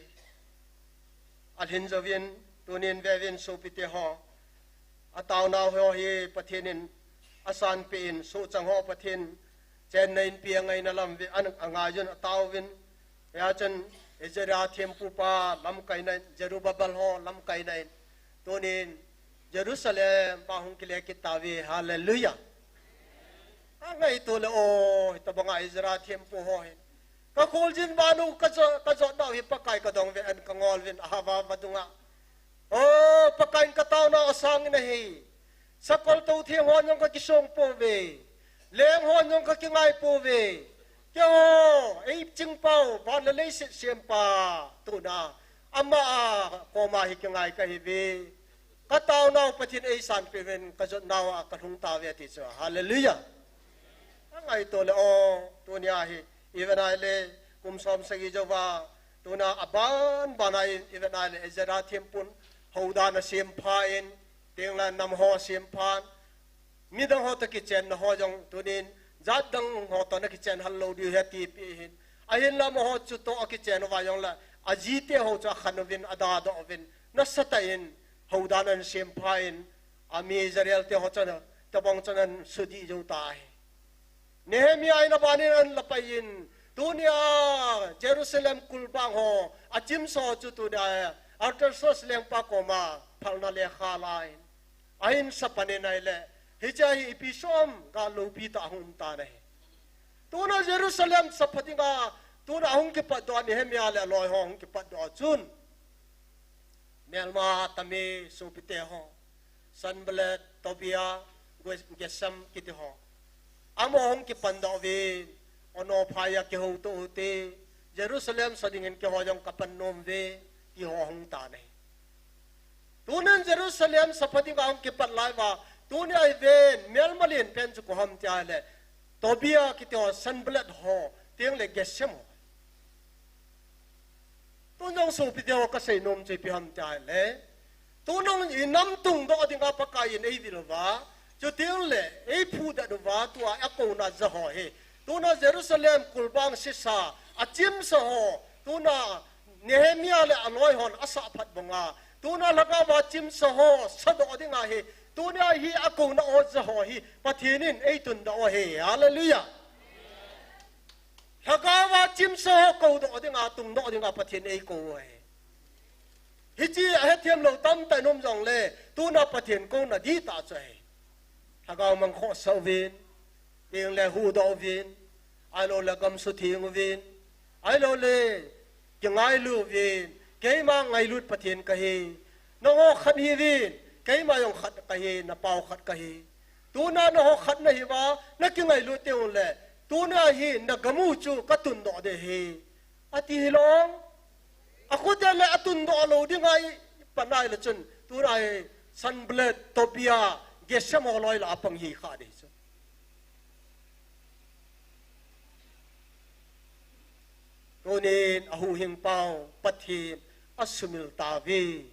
alhin javin tunin vevin so pite ho ataw na ho hi pathinin asan pein so chang ho pathin chen nain pi ngai na lam ve an anga jun ataw vin ya chen ejera them pu pa lam kai nai Jerubabal ho lam kai nai tunin Jerusalem pa hung kile kitawi hallelujah angai to le o tabanga ejera them pu ho ka khol jin banu ka zo daw hi pakai ka dong ve an ka ngol vin hawa madunga o pakai ka taw na asang na hi sakol to thi hon yong ka kisong po ve leng hon yong ka kingai po ve kyo ei ching pau ban le le sem pa tu na amma ko ma hi kingai ka hi ve ka taw na pathin ei san pe ven ka zo naw ka thung ta ve ti so hallelujah angai to le o tu nya hi even ale kum som sagi jawa tuna aban banai even ale ezra thimpun haudan a sem phain tengla nam ho sem phan midang ho takichen na ho jong tunin zat dang ho to na kichen hallo di heti pi hin ahin lam ho chu to akichen wa yong la ajite ho cha khanovin ada do ovin na satain haudan an sem phain ami Israel te ho chana tabong chanan sudi jo tai Nehemiah na banin an lapayin dunia Jerusalem kulbang ho achim so chu tu da Artersos leng pa koma phalna le khalai ain sapane nai le hijahi ipisom ga lopi ta hun ta nei tuna Jerusalem saphatinga tuna hung ke pa do Nehemiah le loi hong ke pa do chun melma tame supite ho Sanballat Tobia Gesam kiti ho amo hong ke pando ve ono phaya ke ho to te Jerusalem sadingen ke ho jong kapannom ve ki ho hong ta nei tunan Jerusalem sapati ga hong ki patlai wa tuni ai ven melmalin pen chu ko ham tia le Tobia ki to Sanballat ho teng le Gesem tunong so pi deo ka sei nom che pi ham tia le tunong inam tung do dinga pakai nei vilwa chu teng le ei phu da do wa tua ako na za ho he tuna Jerusalem kulbang sisa achim so ho tuna Nehemiah le aloi hon asa phat bonga tuna laga wa chim so ho sado dinga he tuna hi ako na o za ho hi pathinin ei tun da o he hallelujah laga wa chim so ho ko do dinga tung do dinga pathin ei ko he hi chi a thiam lo tam ta nom jong le tuna pathin ko na di ta chai laga mang kho so vin ding le hu do vin ai lo la gam su thing vin ai lo le ke ngai lu vin ke ma ngai lut pathin ka he no ho khat hi vin ke ma yong khat ka he na pau khat ka he tu na no ho khat na hi wa na ki ngai lu te le tu na hi na gamu chu ka tun do de he ati long aku de le atun do lo di ngai panai le chun tu rai Sanballat Tobia Gesem ho loi la apang hi kha de Tunin ahu hing pau pathin asumil tavi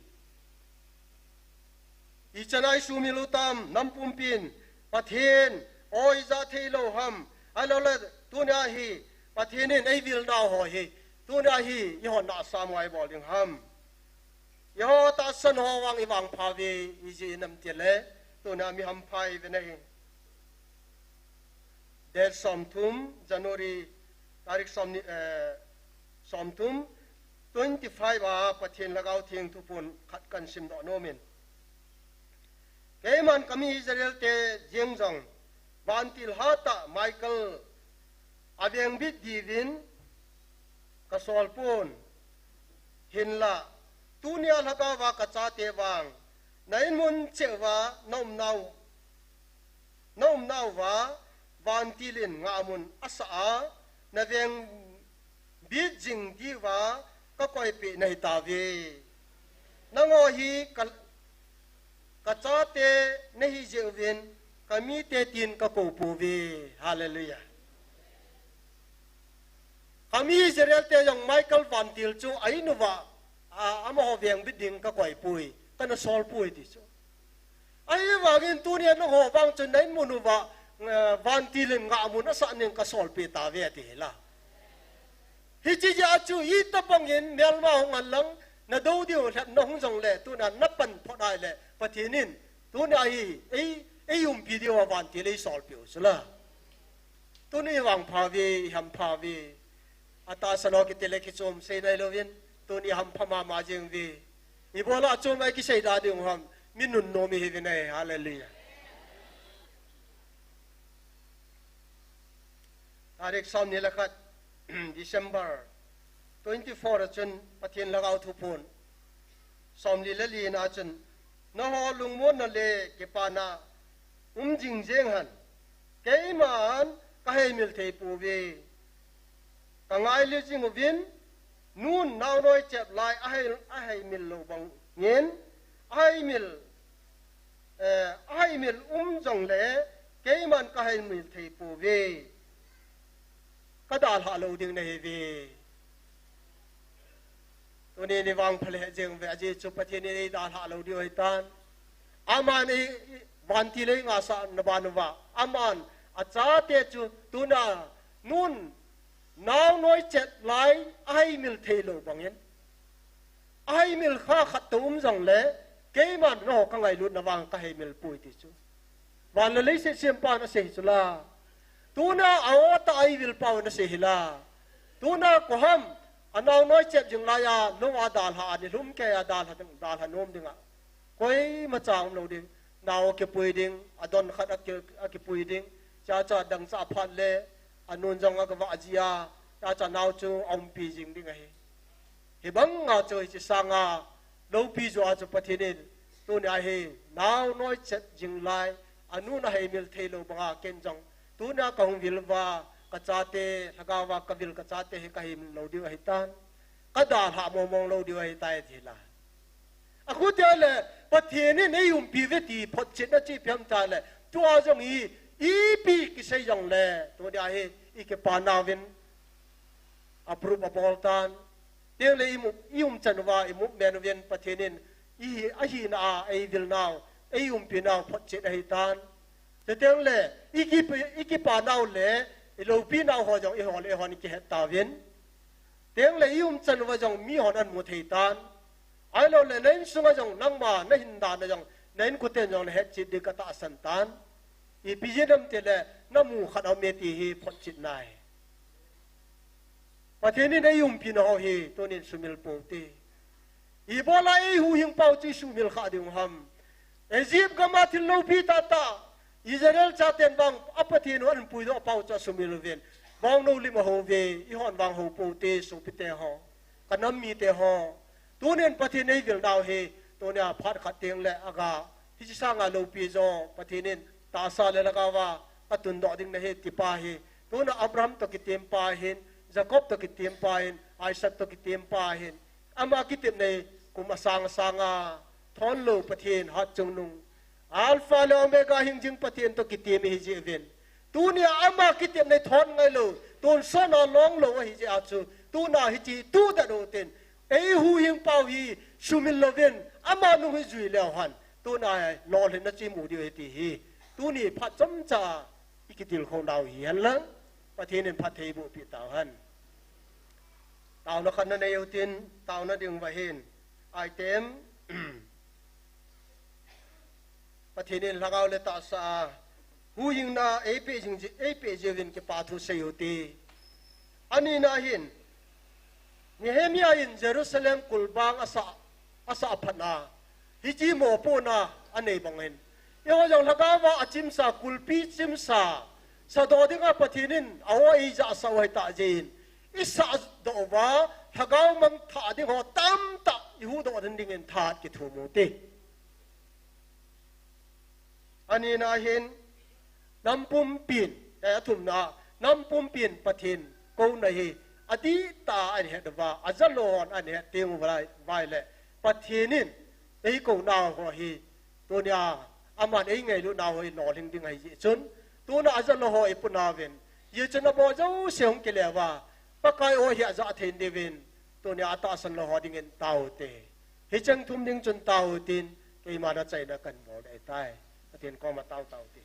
ichanai sumilutam nampumpin pathin oi za theilo ham alola tunia hi pathinin ei vil na ho hi tunia hi yo na samwai boling ham yo ta san ho wang iwang phavi iji nam tele tunia mi ham phai venai der somthum January tarik somni Somtum 25 wa pathin lagaw thing thupun khat kan sim do nomin keman kami Israel te jengjong bantil hata Michael aveng bit divin kasolpun hinla tunia lagaw wa kacha te wang nain mun chewa nom nau wa bantilin ngamun asa na veng Bijing diwa ka koi pe nei ta ve nango hi ka cha te nei jevin kami te tin ka ko pu ve hallelujah kami Israel te jong Michael van til chu ai nu wa amo veng biding ka koi pui kana sol pui ti chu ai wa gin tu ne no ho bang chu nei mu nu wa van tilin nga mun asa ning ka sol pe ta ve ti la Hiji ja chu I tapangin melma hongan lang na do dio that no hong jong le tu na napan phodai le pathinin tu na hi ei video awan ti le sol piu sala tu ni wang phawi ham phawi ata sano ki tele ki chom sei nai lovin tu ni ham phama ma jeng vi I bola chom ai ki sei da ding ham minun no mi hi vinai hallelujah tarik som ni lakhat December 24 chun pathin lagaw thupun somli lali na chun na ho lungmon na le ke pana jing jeng han keiman ka he mil thei pu ve ka ngai le jing vin nun naw noi chep lai a hai mil lo bang ngen ai mil jong le keiman ka he mil thei pu ve ka dal ha lo ding nei ve ตัวนี้ในวังพระเจงเวอจิจุปเทนีดาลาเราเดียวให้ตานอามันอีวันที่เลยงาสานบานวะอามันอาจารย์เตจุตุนานุนนาวน้อยเจ็ดหลายไอมิลเทโลบังเห็นไอมิลข้าขัดตุ้มจังเลยเกมันนอกข้างไงลุนนวังก็ให้มิลปุยติจูวันละเลยเสียมปานเสียจุลาตุนาเอาตาไอวิลปาวนะเสียลาตุนาก็ห้ามอันนาวน้อยเจ็บจึงลายาโนอาดาลหาดิลุมแกอาดาลหาดาลหานมดิงอ่ะคอยมาจางเราดิงนาวเก็บปุยดิงอดอนขัดเก็บปุยดิงจะดังสะพันเลยอันนู้นจังก็ว่าอาจียาจะนาวจูอมปีจิงดิงไงเห็นบังงาจอยจะสร้างเราปีจูอาจุปฏิเนตัวนี้เฮนาวน้อยเจ็บจึงลายอันนู้นให้มิลเทโลบังอาเกนจังตัวนี้ก็คงวิลว่ากระจาเตหากว่ากบิลกระจาเตให้กหิมเราดีให้ตันกระดาษหามองเราดีให้ตายทีละอะคุณเจอเลยประเทศนี้ในยุมปีเวทีพอเจ็ดนาทีเพียงตายเลยตัวจงอีปีกิเสยังเลยตัวนี้ให้อีกปานาวินอัปรุปบอลตันเดี๋ยวเลยยุมจันว่ามุกเมนเวียนประเทศนี้อาหินาไอวิลนาวไอยุมปีนาวพอเจ็ดให้ตันแต่เดี๋ยวเลยอีกปานาวเลยเราปีนาวหัวจงอีหัวเลยหัวนี่กิเหตตาวินเตียงเลยยุมจันว่าจงมีหัวนั้นมุทัยตันไอเราเลยนั่นสุงจงนั่งมาในหินดานจงนั่นกุเตนจงเหตุจิตดิกตาสันตันอีพิจิตรมเตเลยน้ำมูขัดเอาเมตีฮีพอจิตนายประเทศนี้ในยุมปีนาวฮีตัวนี้สุมิลปูตีอีบอลาอีหูหิงเป่าจีสุมิลขาดิงฮัมเอจิปต์ก็มาถึงเราปีตาตาอิสราเอลชาติบางอัปติโนอันปุยโนเป่าจะสุมิลเวนบางโนลิมโฮเวอีฮอนบางโฮปูเตสุปิเตฮอกันน้ำมีเตฮอตัวนี้ประเทศนี้วิลดาวเฮตัวนี้พัดขัดเตียงและอากาที่จะสร้างเราปีโจประเทศนี้ตาซาเลลกาวาอัตุนดอดิ่งในเฮติปาเฮตัวนี้อับรามตกิเตียมปาเฮนยาโคบตกิเตียมปาเฮนไอซัตตกิเตียมปาเฮนอามากิเตียมในกุมสางทอนโลประเทศฮัดจงนุงอัลฟาและโอเมก้าหิงจิงประเทศตกิเตียมฮิจิเวนตัวนี้อามากิเตียมในทอนไงโลตัวสอนอลองโลฮิจิอาจูตัวน่าฮิจิตัวเดโดเตนเอหูหิงเป่าฮีสุมิลโลเวนอามานุฮิจุยเลวหันตัวน่านอลเห็นนัจิมูดิเวตีฮีตัวนี้พัดจำจ่าอิกิติลของดาวเหียนลังประเทศนี้พัดเทบุปิตาวหันตาวนักขันนันเอวตินตาวนัดดึงไว้เห็นไอเต็มประเทศนี้ลังเอาเลตาสาหูยิงนาเอเปเจวินเก็บปาทุเสียตีอันนี้น่าเห็นนี่เฮมีอินเยรูซาเล็มกุลบางอาสาพันนาฮิจิโมปูนาอันนี้บังเห็นยังว่าอย่างลังเอาว่าจิมซากุลปีจิมซาสะดอดิ้งอาประเทศนี้เอาไว้จะสาวให้ตาเจนอิสระดอว่าลังเอามันถาดิ้งหัวตั้มตะยูดอดิ้งดิ้งถาดกิทูโมตีอันนี้น่าเห็นน้ำปุ่มปีนแต่ถุนนาน้ำปุ่มปีนประเทศกูในเฮอดีตาอันเหตุว่าอาจารย์โลนอันเหตุเตียงไว้เลยประเทศนี้ไอ้กูน่าหัวเฮตัวนี้อามันไอ้ไงรู้น่าหัวหล่อลิงดิ้งไอ้จนตัวน่าอาจารย์โลหัวไอ้ปุ่นนาเวนยืนจนบอกเจ้าเสียงกิเลสว่าปะกายโอเฮียจะเทนเดวินตัวนี้อาตาสันโลหัวดิ้งเงินเต่าเตะเฮจังทุ่มดิ้งจนเต่าตินไอ้มาหน้าใจนักกันบอกได้ตายประเทศก็มาเต่าตี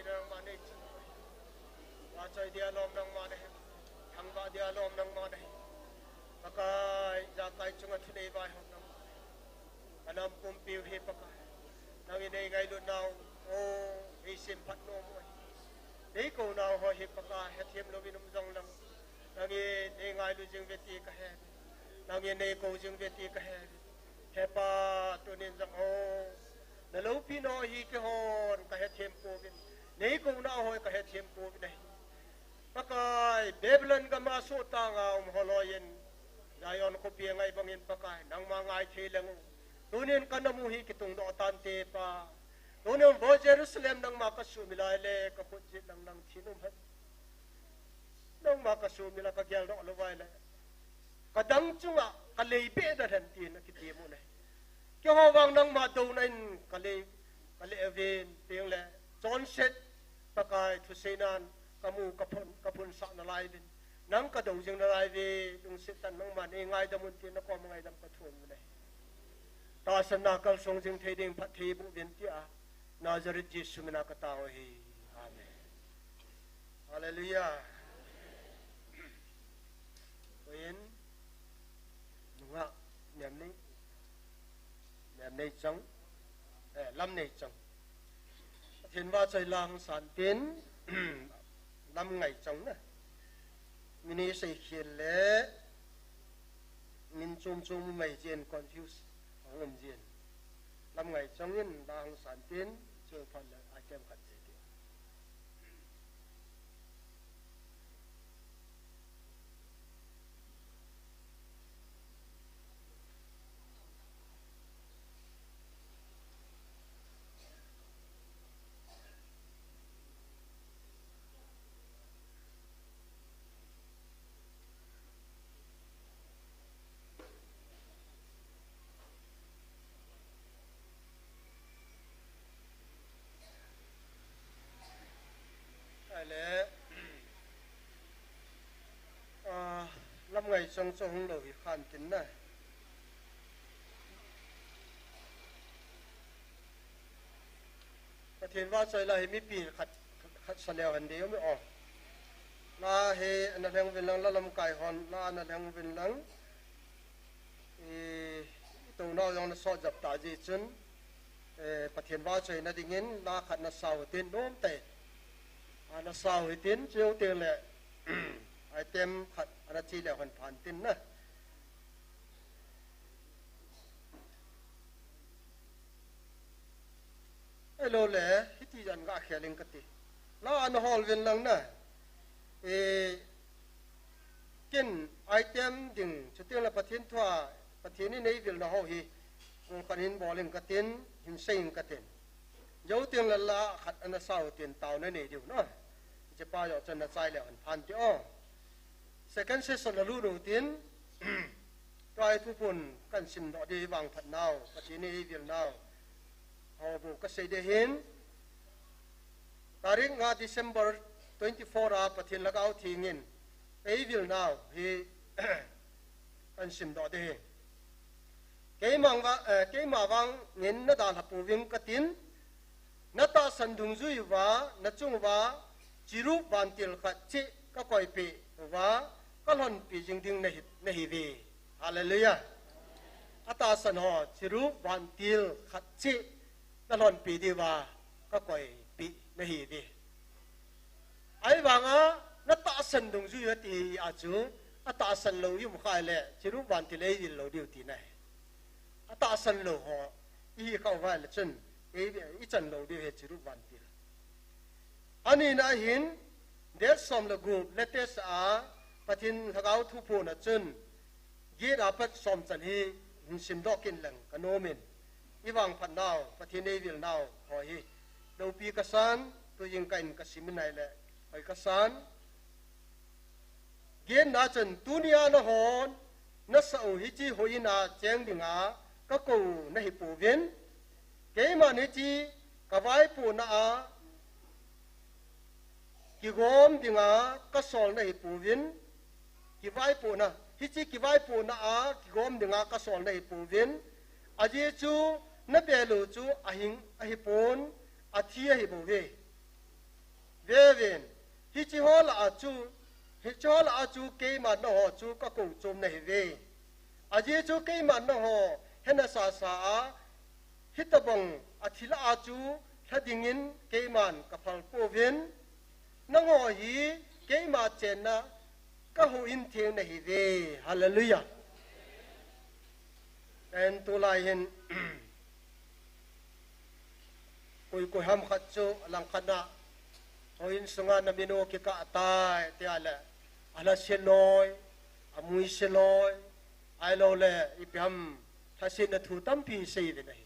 nang ma nei wa choi dia lom nang ma nei thang ba dia lom nang ma nei pakai ja kai chunga thunei bai hok nang anam kum piu he pakai nang nei ngai lu nau o ei sim phat no mo nei ko nau ho he pakai he thiam lo binum jong nang nang nei ngai lu jing veti ka he nang nei ko jing veti ka he he pa tu nin jang o na lo pi no hi ke hon ka he thiam po bin nei ko nau ho ka he thiam po bin nei pakai Babylon ka ma so ta nga holoyen Nayon ko pi ngai bangin pakai nang ma ngai thelang tunin kanamu hi kitung do tante pa tunin bo Jerusalem nang ma ka sumilai le ka khujit nang thinum hat nang ma ka sumila ka gyal do lowai le kadang chunga ka leibe da than tin kiti mu nei ke ho wang nang ma do nain ka le evin teng le John set pakai thu senan kamu kapun sa na lai bin nang ka do jing na lai ve dung sit tan nang ma nei ngai da mun tin na ko ngai dam ka thum nei ta sana kal song jing thei ding phat thei bu bin ti a Nazareth Jesus mina ka ta hi amen hallelujah wen nunga nyam nei chang lam nei chang thiên ba chai lang san tin lam ngai chang na mini sei khiel le min chum mai jen confuse ngom jen lam ngai chang in dang san tin chu phan la a kem khat je ti lam ngai chang chong lo hi khan tin na pathin wa chai la hi mi pi khat saleo han de me o la he na leng vin lang la lam kai hon la na leng vin lang to no yong na so jap ta ji chun pathin wa chai na dingin la khat na saw tin nom te ana saw tin chiu te le ai tem khat ana chi le hon phan tin na hello le hiti jan ga kheling kati la an hol vin lang na kin item ding chutil la pathin thwa pathini nei vil na ho hi ko kanin boling katin hin sein katin yo tiang la khat ana saw tin taw na nei diu na je pa yo chen na chai le hon phan ti o second session la lu ro tin trai thu pun kan sim do de wang phat naw pathini vil naw ho bu ka sei de hin tarik nga December 24 a pathin lagaw thingin ei vil naw hi kan sim do de keima wang ngin na dan hapu wing katin na ta sandung zui wa na chung wa chiru bantil khat chi ka koi pe wa kalhon pi jing ding na hi ve hallelujah ata san ho chiru bantil khat chi kalhon pi di wa ka koi pi na hi ve ai wanga na ta sandung zui ati a chu ata san lo yum khai le chiru bantil ei lo diu ti nai ata san lo ho I ka wa le chen I chan lo diu he chiru bantil ani na hin der som la group latest a pathin thagau thu phu na chun gi ra pat som chan hi sim do kin lang kanomin iwang phan naw pathin ei vil naw ho hi do pi ka san tu ying kain ka siminai le ai ka san gen na chen tunia na hon na sau hi chi hoina cheng dinga ka ko na hi pu ven ke ma ni chi ka vai pu na a ki gom dinga ka sol na hi pu ven ki vai pu na hi chi ki vai pu na a ki gom dinga ka sol na hi pu ven a ji chu na be lu chu a hi pon a thi hi bu ve ven hi chi ho la chu hi cho la chu ke ma no ho chu ka ko chom nei ve a je chu ke ma no ho hena sa sa hitabong athila chu thadingin ke man ka phal po ven nango hi ke ma chen na ka hu in theng nei ve hallelujah en tu lai hin koi ham khat chu lang khana hoin sunga na mino ki ka tai te ala seloi amui seloi ai lo le ipam thasin thu tampi sei de nei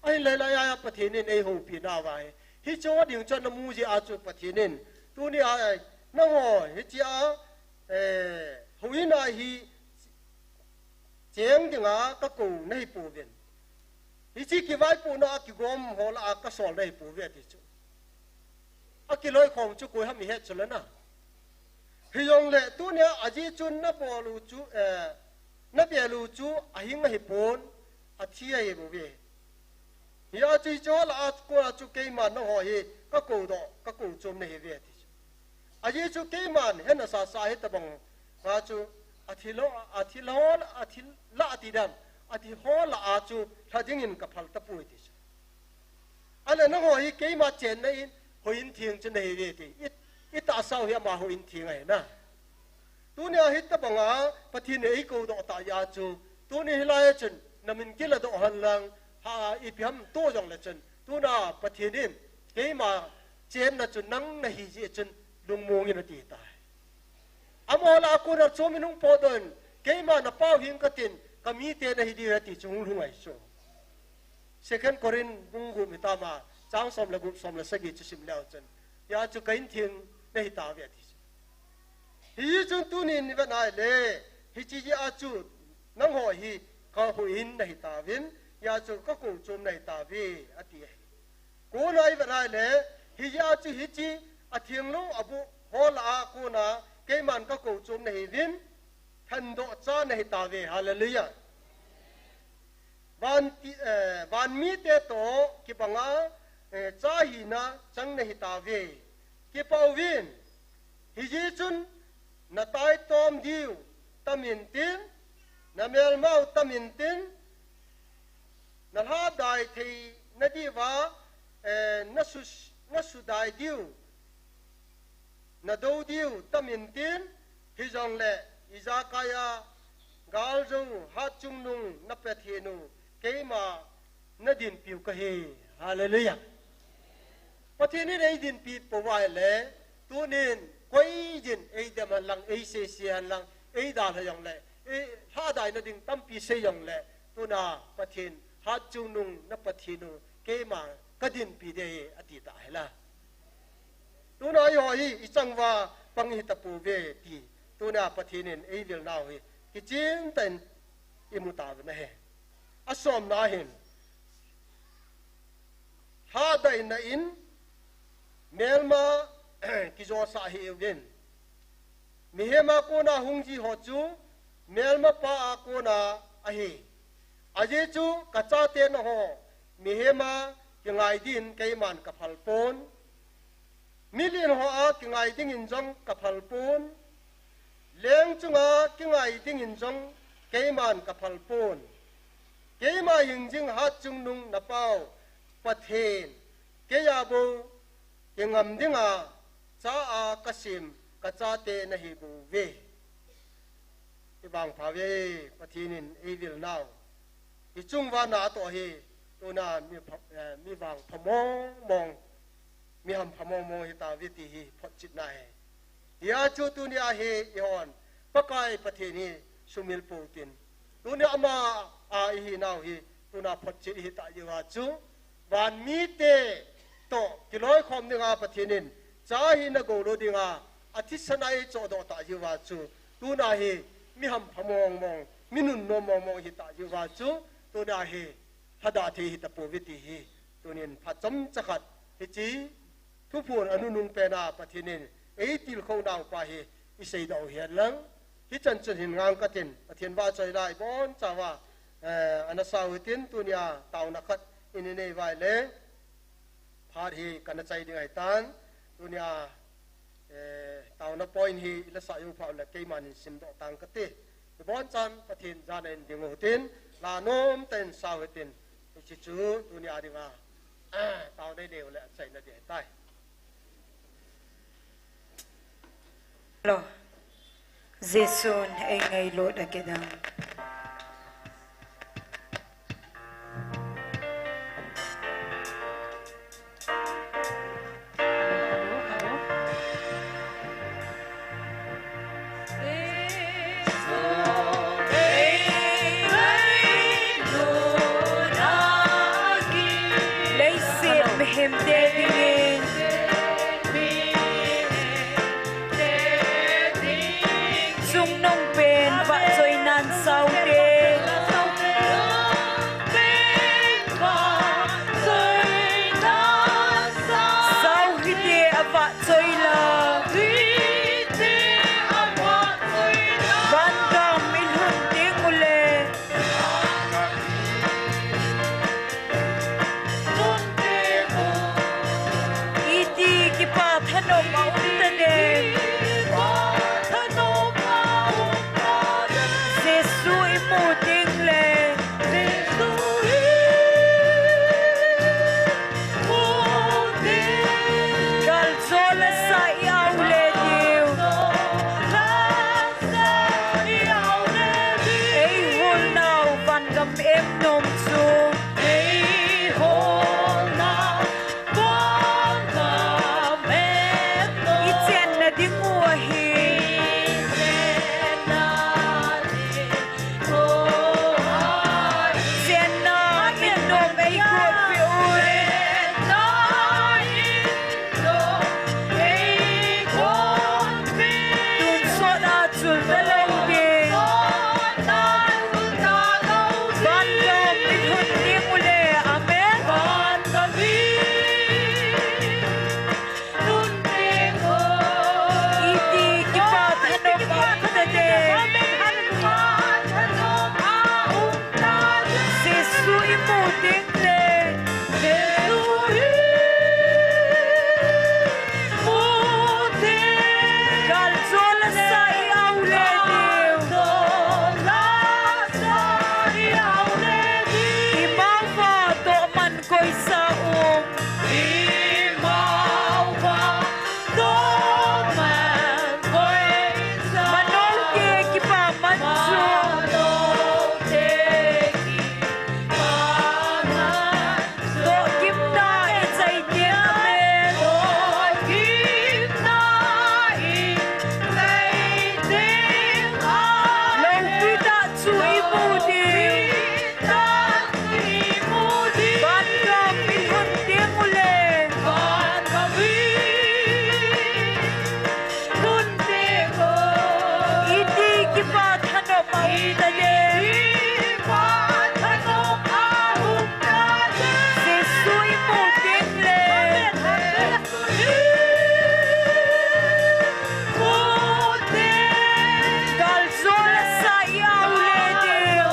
ai le la ya pathinin ei ho pi na wa hi cho ding cho na mu ji a chu pathinin tu ni ai na ho hi chi a hoin a hi cheng dinga ka ko nei pu ven hi chi ki vai pu na ki gom ho la ka sol nei pu ve ti chu a ki loi khom chu ko ha mi he chu la na hi yong le tu ne a ji chun na po lu chu na be lu chu a hing hi pon a thi ai bu ve ya chi cho la ko la chu ke ma no ho hi ka ko do ka ko chum nei ve ti a ji chu ke man he na sa sa he ta bang ga chu a thi lo la ti dam a thi ho la a chu thading in ka phal ta pu ti ala na ho hi ke ma chen nei hoin thieng chen nei ve ti ita sao hi ma hoin thieng ai na tu ne hi ta banga pathin ei ko do ta ya chu tu ne hilai chen namin kila do han lang ha ipyam to jong le chen tu na pathin ke ma chen na chu nang na hi ji chen lung mong in ti ta amola ku na chominung podon ke ma na pau hing ka tin kami te na hi di ti chung lungai so second korin bungu mitama chang som la gup som la sagi chu sim lao chen ya chu kain thieng nei ta ve ti hi chu tu ni ni ba nai le hi chi ji a chu nang ho hi ka hu in nei ta vin ya chu ka ku chum nei ta ve ati ko nai ba nai le hi ya chu hi chi a thieng lo abu hol a ku na ke man ka ku chum nei vin than do cha nei ta ve hallelujah van mi te to ki banga cha hi na chang nei ta ve ki pau vin hi ji chun na tai tom diu tamin tin na mel mau tamin tin na ha dai thei na di wa na su dai diu na do diu tamin tin hi jong le izakaya gal jong ha chung nung na pe thenu keima na din piu ka he hallelujah pathini nei din pi po wai le tu nin koi jin ei da man lang ei se sian lang ei da la yong le ei ha dai na ding tam pi se yong le tu na pathin ha chung nung na pathinu keima ka din pi de ati ta la tu na yo hi i chang wa pang hi ta pu ve ti tu na pathinin ei vil naw hi ki chin ten imuta na he asom na hin ha dai na in melma ki jo sa hi evin mi hema ko na hungji ho chu melma pa ko na a hi aje chu ka cha te no ho mi hema ki ngai din kai man ka phal pon million ho a ki ngai ding in jong ka phal pon leng chunga ki ngai ding in jong kai man ka phal pon ke ma ying jing ha chung nung na pau pathen ke ya bo ke ngam dinga cha a kasim ka cha te na hi bu ve i bang pha ve pathinin evil now i chung wa na to hi to na mi wang phamong mong mi ham phamong mong hi ta vi ti hi phot chit na he ya chu tu ni a he yon pakai pathini sumil putin tu ni ama a hi now hi tu na phot chit hi ta yewa chu van mi te to kiloi khom ni nga pathinin cha hi na go lo dinga athisanai cho do ta yewa chu tu na hi mi ham phamong mong minun no mong hi ta yewa chu tu na hi hada thi hi ta poviti hi tunin phacham chakhat hi chi thu phun anunung pe na pathinin ei til khong dang pa hi i sei dau hian lang hi chan chan hin ngang ka tin pathin ba choi lai bon chawa ana sautin tunia taw na khat in nei vai le phar hi kana chai dingai tan tunia ตาวนะปอยฮีละสายุพาละเกมันสิมดอตังกะติบอนจันปะเทนจานเอนดิงโหตินลาโนมเตนสาวตินจิจูตุนีอาดิงาตาวได้เดวละใส่นะเดใต้ Lo. Zesun ay ngay lo da kedang. Laysin mihim dedin. Sung nong pen ba choy nan sau de. Sau hide ava choy la. Bandam ilhun ting ule. Iti kipat hanom maunta de. Jesu imuting le. Kalzola sa iaw le diw. Ay hul now van gam em nom su. Itsen na ding uahi. Sen na inom ay good pi uri. Dun so na chul na lang din. Van gam ilhun ding uli. Amen. Iti kipat hanom maunta de. Jesu imuting le. Kalzola sa iaw le diw. Imawa to man ko'y saong. Manong ke kipamanso. To kimna itsay tiyamen. Long kita tsu imudiw. Bandam ilhun ting uli. Iti kipat hanom maunta de. Jesu imuting le. Kalzola sa iaw le diw.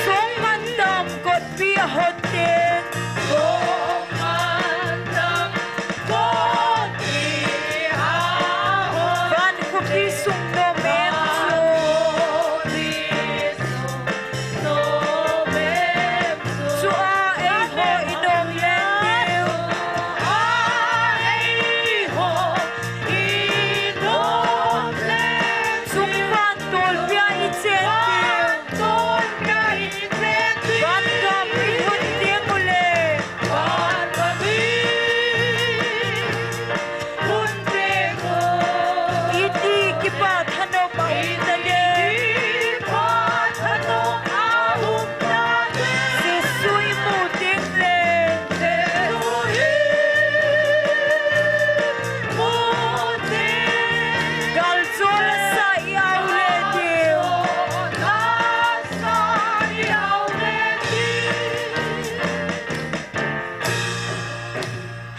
Song mandam kot piyahot din. Van kupisong nomenso. Sua ay ho inom lendiw. Sumpan tolpya itsendiw. Van gam ilhun ting uli. Iti kipat hanom maunta de. Jesu imuting le. Kalzola sa iaw le diw.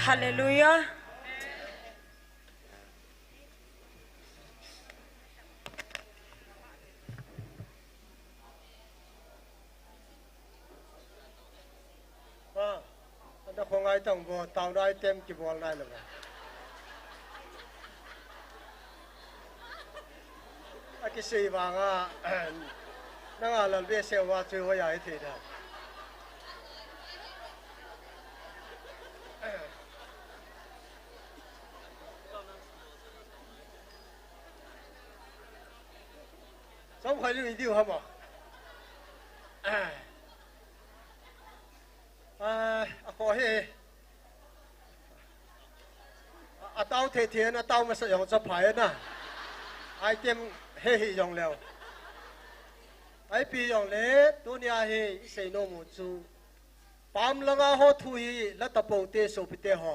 Hallelujah. ของไอ้ต้องบ่ตาวได้เต็มกี่บ่ได้แล้วอากิสิบางนั่งเราเรียกเสียว่าช่วยว่าใหญ่ทีได้สมใครรู้อีกดีครับบ่ขอให้เต้าเทียนเต้ามาสยองสะพายนะไอเต็มเฮยองแล้วไอปียองเล่ตัวนี้เฮเสยโนมุจูปามลังอาหอทุยและตะโปเตโซปิเตหอ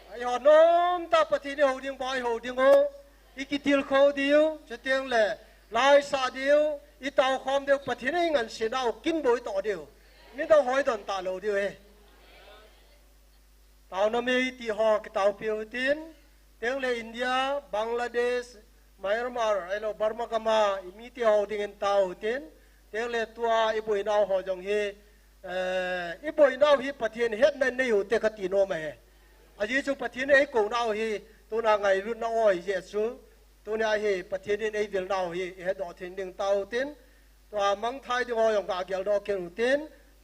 ไอหอนมตาปฏิเนหดิงบอยหดิงโออีกิติลเขาเดียวจะเตียงเล่ลายสาเดียวอีเต้าคอมเดียวปฏิเนงันเสนากินบ่อยต่อเดียวนี่ต้องหอยดอนตาโลเดียวเต้านมีที่หอกเต้าเปียวตินเตียงเล่อินเดียบังกลาเทศMyanmar ไอ้เราบาร์มากามาอีมีที่เขาดิ่งเต้าตินเตียงเล่ตัวอีบุยนาวหอจงเฮอีบุยนาวฮีปะเทียนเฮ็ดนั่นนี่อยู่เตกติโนมาเฮอาจิจุปะเทียนไอ้กูนาวฮีตัวนางไงรุ่นน้อยเยซูตัวนี้เฮปะเทียนไอ้วิลนาวฮีเฮ็ดดอกเทียนดิ่งเต้าตินตัวมังไทยที่เขาอย่างกาเกลดอกเกลติน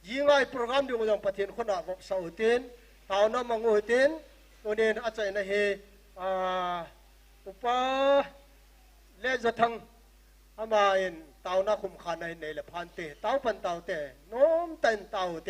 ยิ่งไอ้โปรแกรมที่เขาอย่างปะเทียนคนอาบสาวตินเต้าน้ำมังอุตินตัวนี้อาจารย์นะเฮอุปเลจทังอามาอินเต้านักคุมขันในละพันเตเต้าพันเต้าเตโน้มเต็นเต้าเต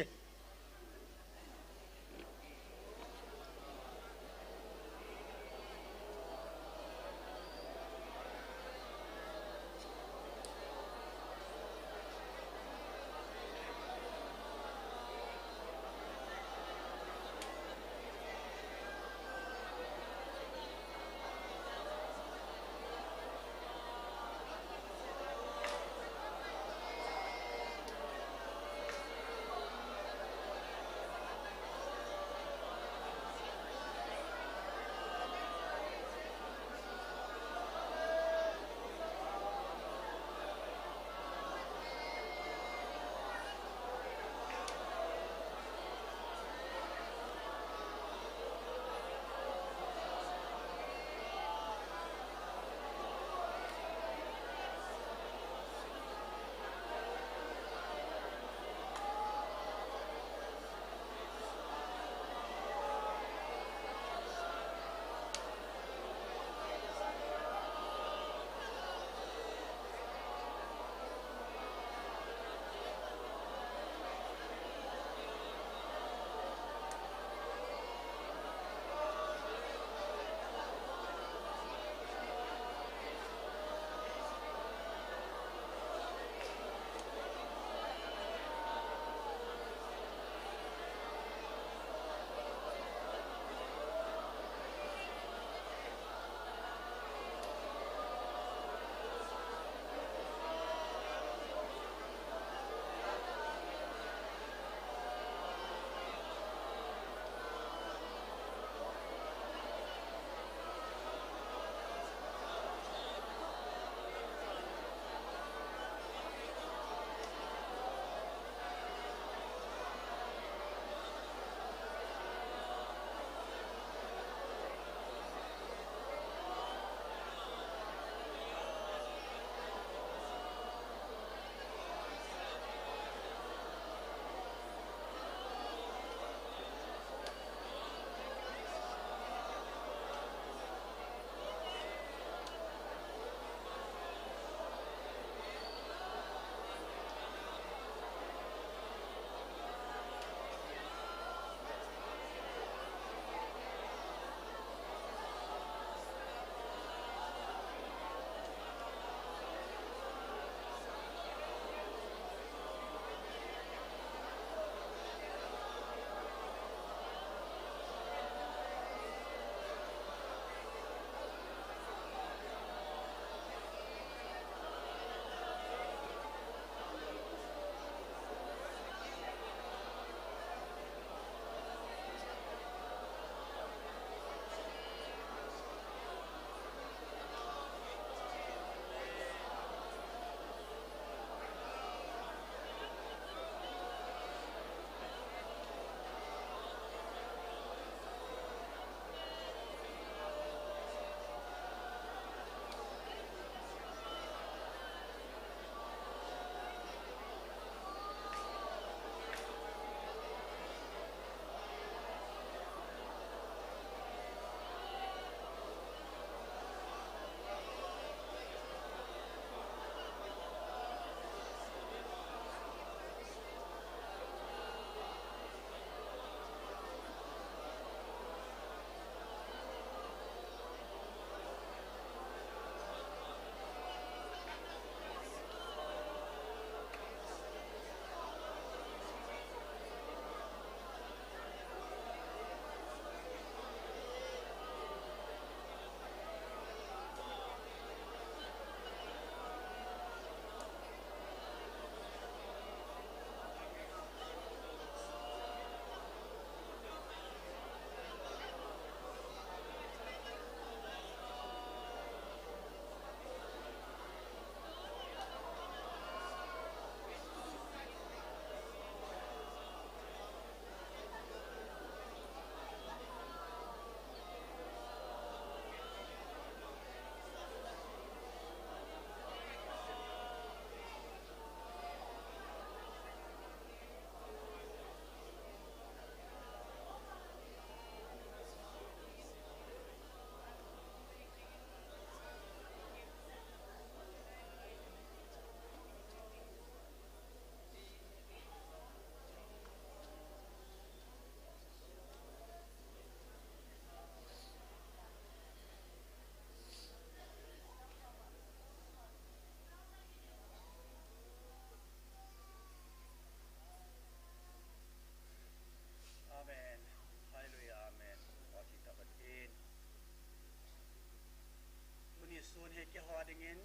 soon he ke hodingen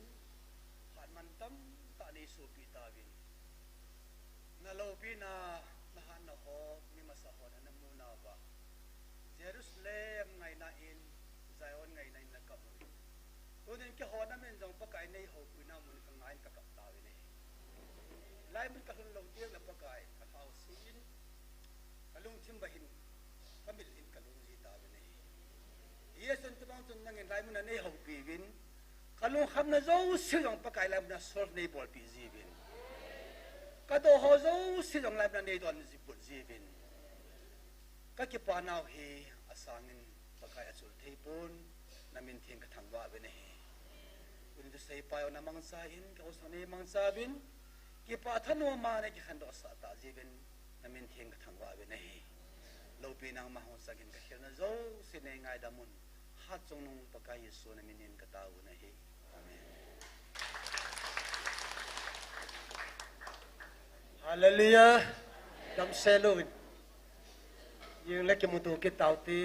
han man tam ta ni su pi ta win na lo pi na han na ho mi ma sa ho na mu na ba Jerusalem ngai na in Zion ngai na in na ka mu tu nen ke ho na men jong pa kai nei ho pu na mun ka ngai ka kap ta wi nei lai mun ka hun lo tiang la pa kai ka hau sin ka lung thim ba hin ka mil in ka lung ji ta wi nei yesun tu bang tun nang in lai mun na nei ho pi win ka lung kham na zo si jong pa kai lai mun na solve nei bol pi ji win ka do ho zo si jong lai mun na nei don ji put ji win ka ki pa naw he asangin pa kai achul thei pun na min thing ka thang wa wi nei kun du sei pa na mang sa in ka os ne mang sa bin ki pa thano ma ne ki khan do sa ta ji win na min thing ka thang wa wi nei lo pi nang ma hon sa gin ka khel na zo si ne ngai da mun ha chong nung pa kai yesu na min in ka ta u nei amen hallelujah dam selo ยังเล็กมุตุกิตาวตี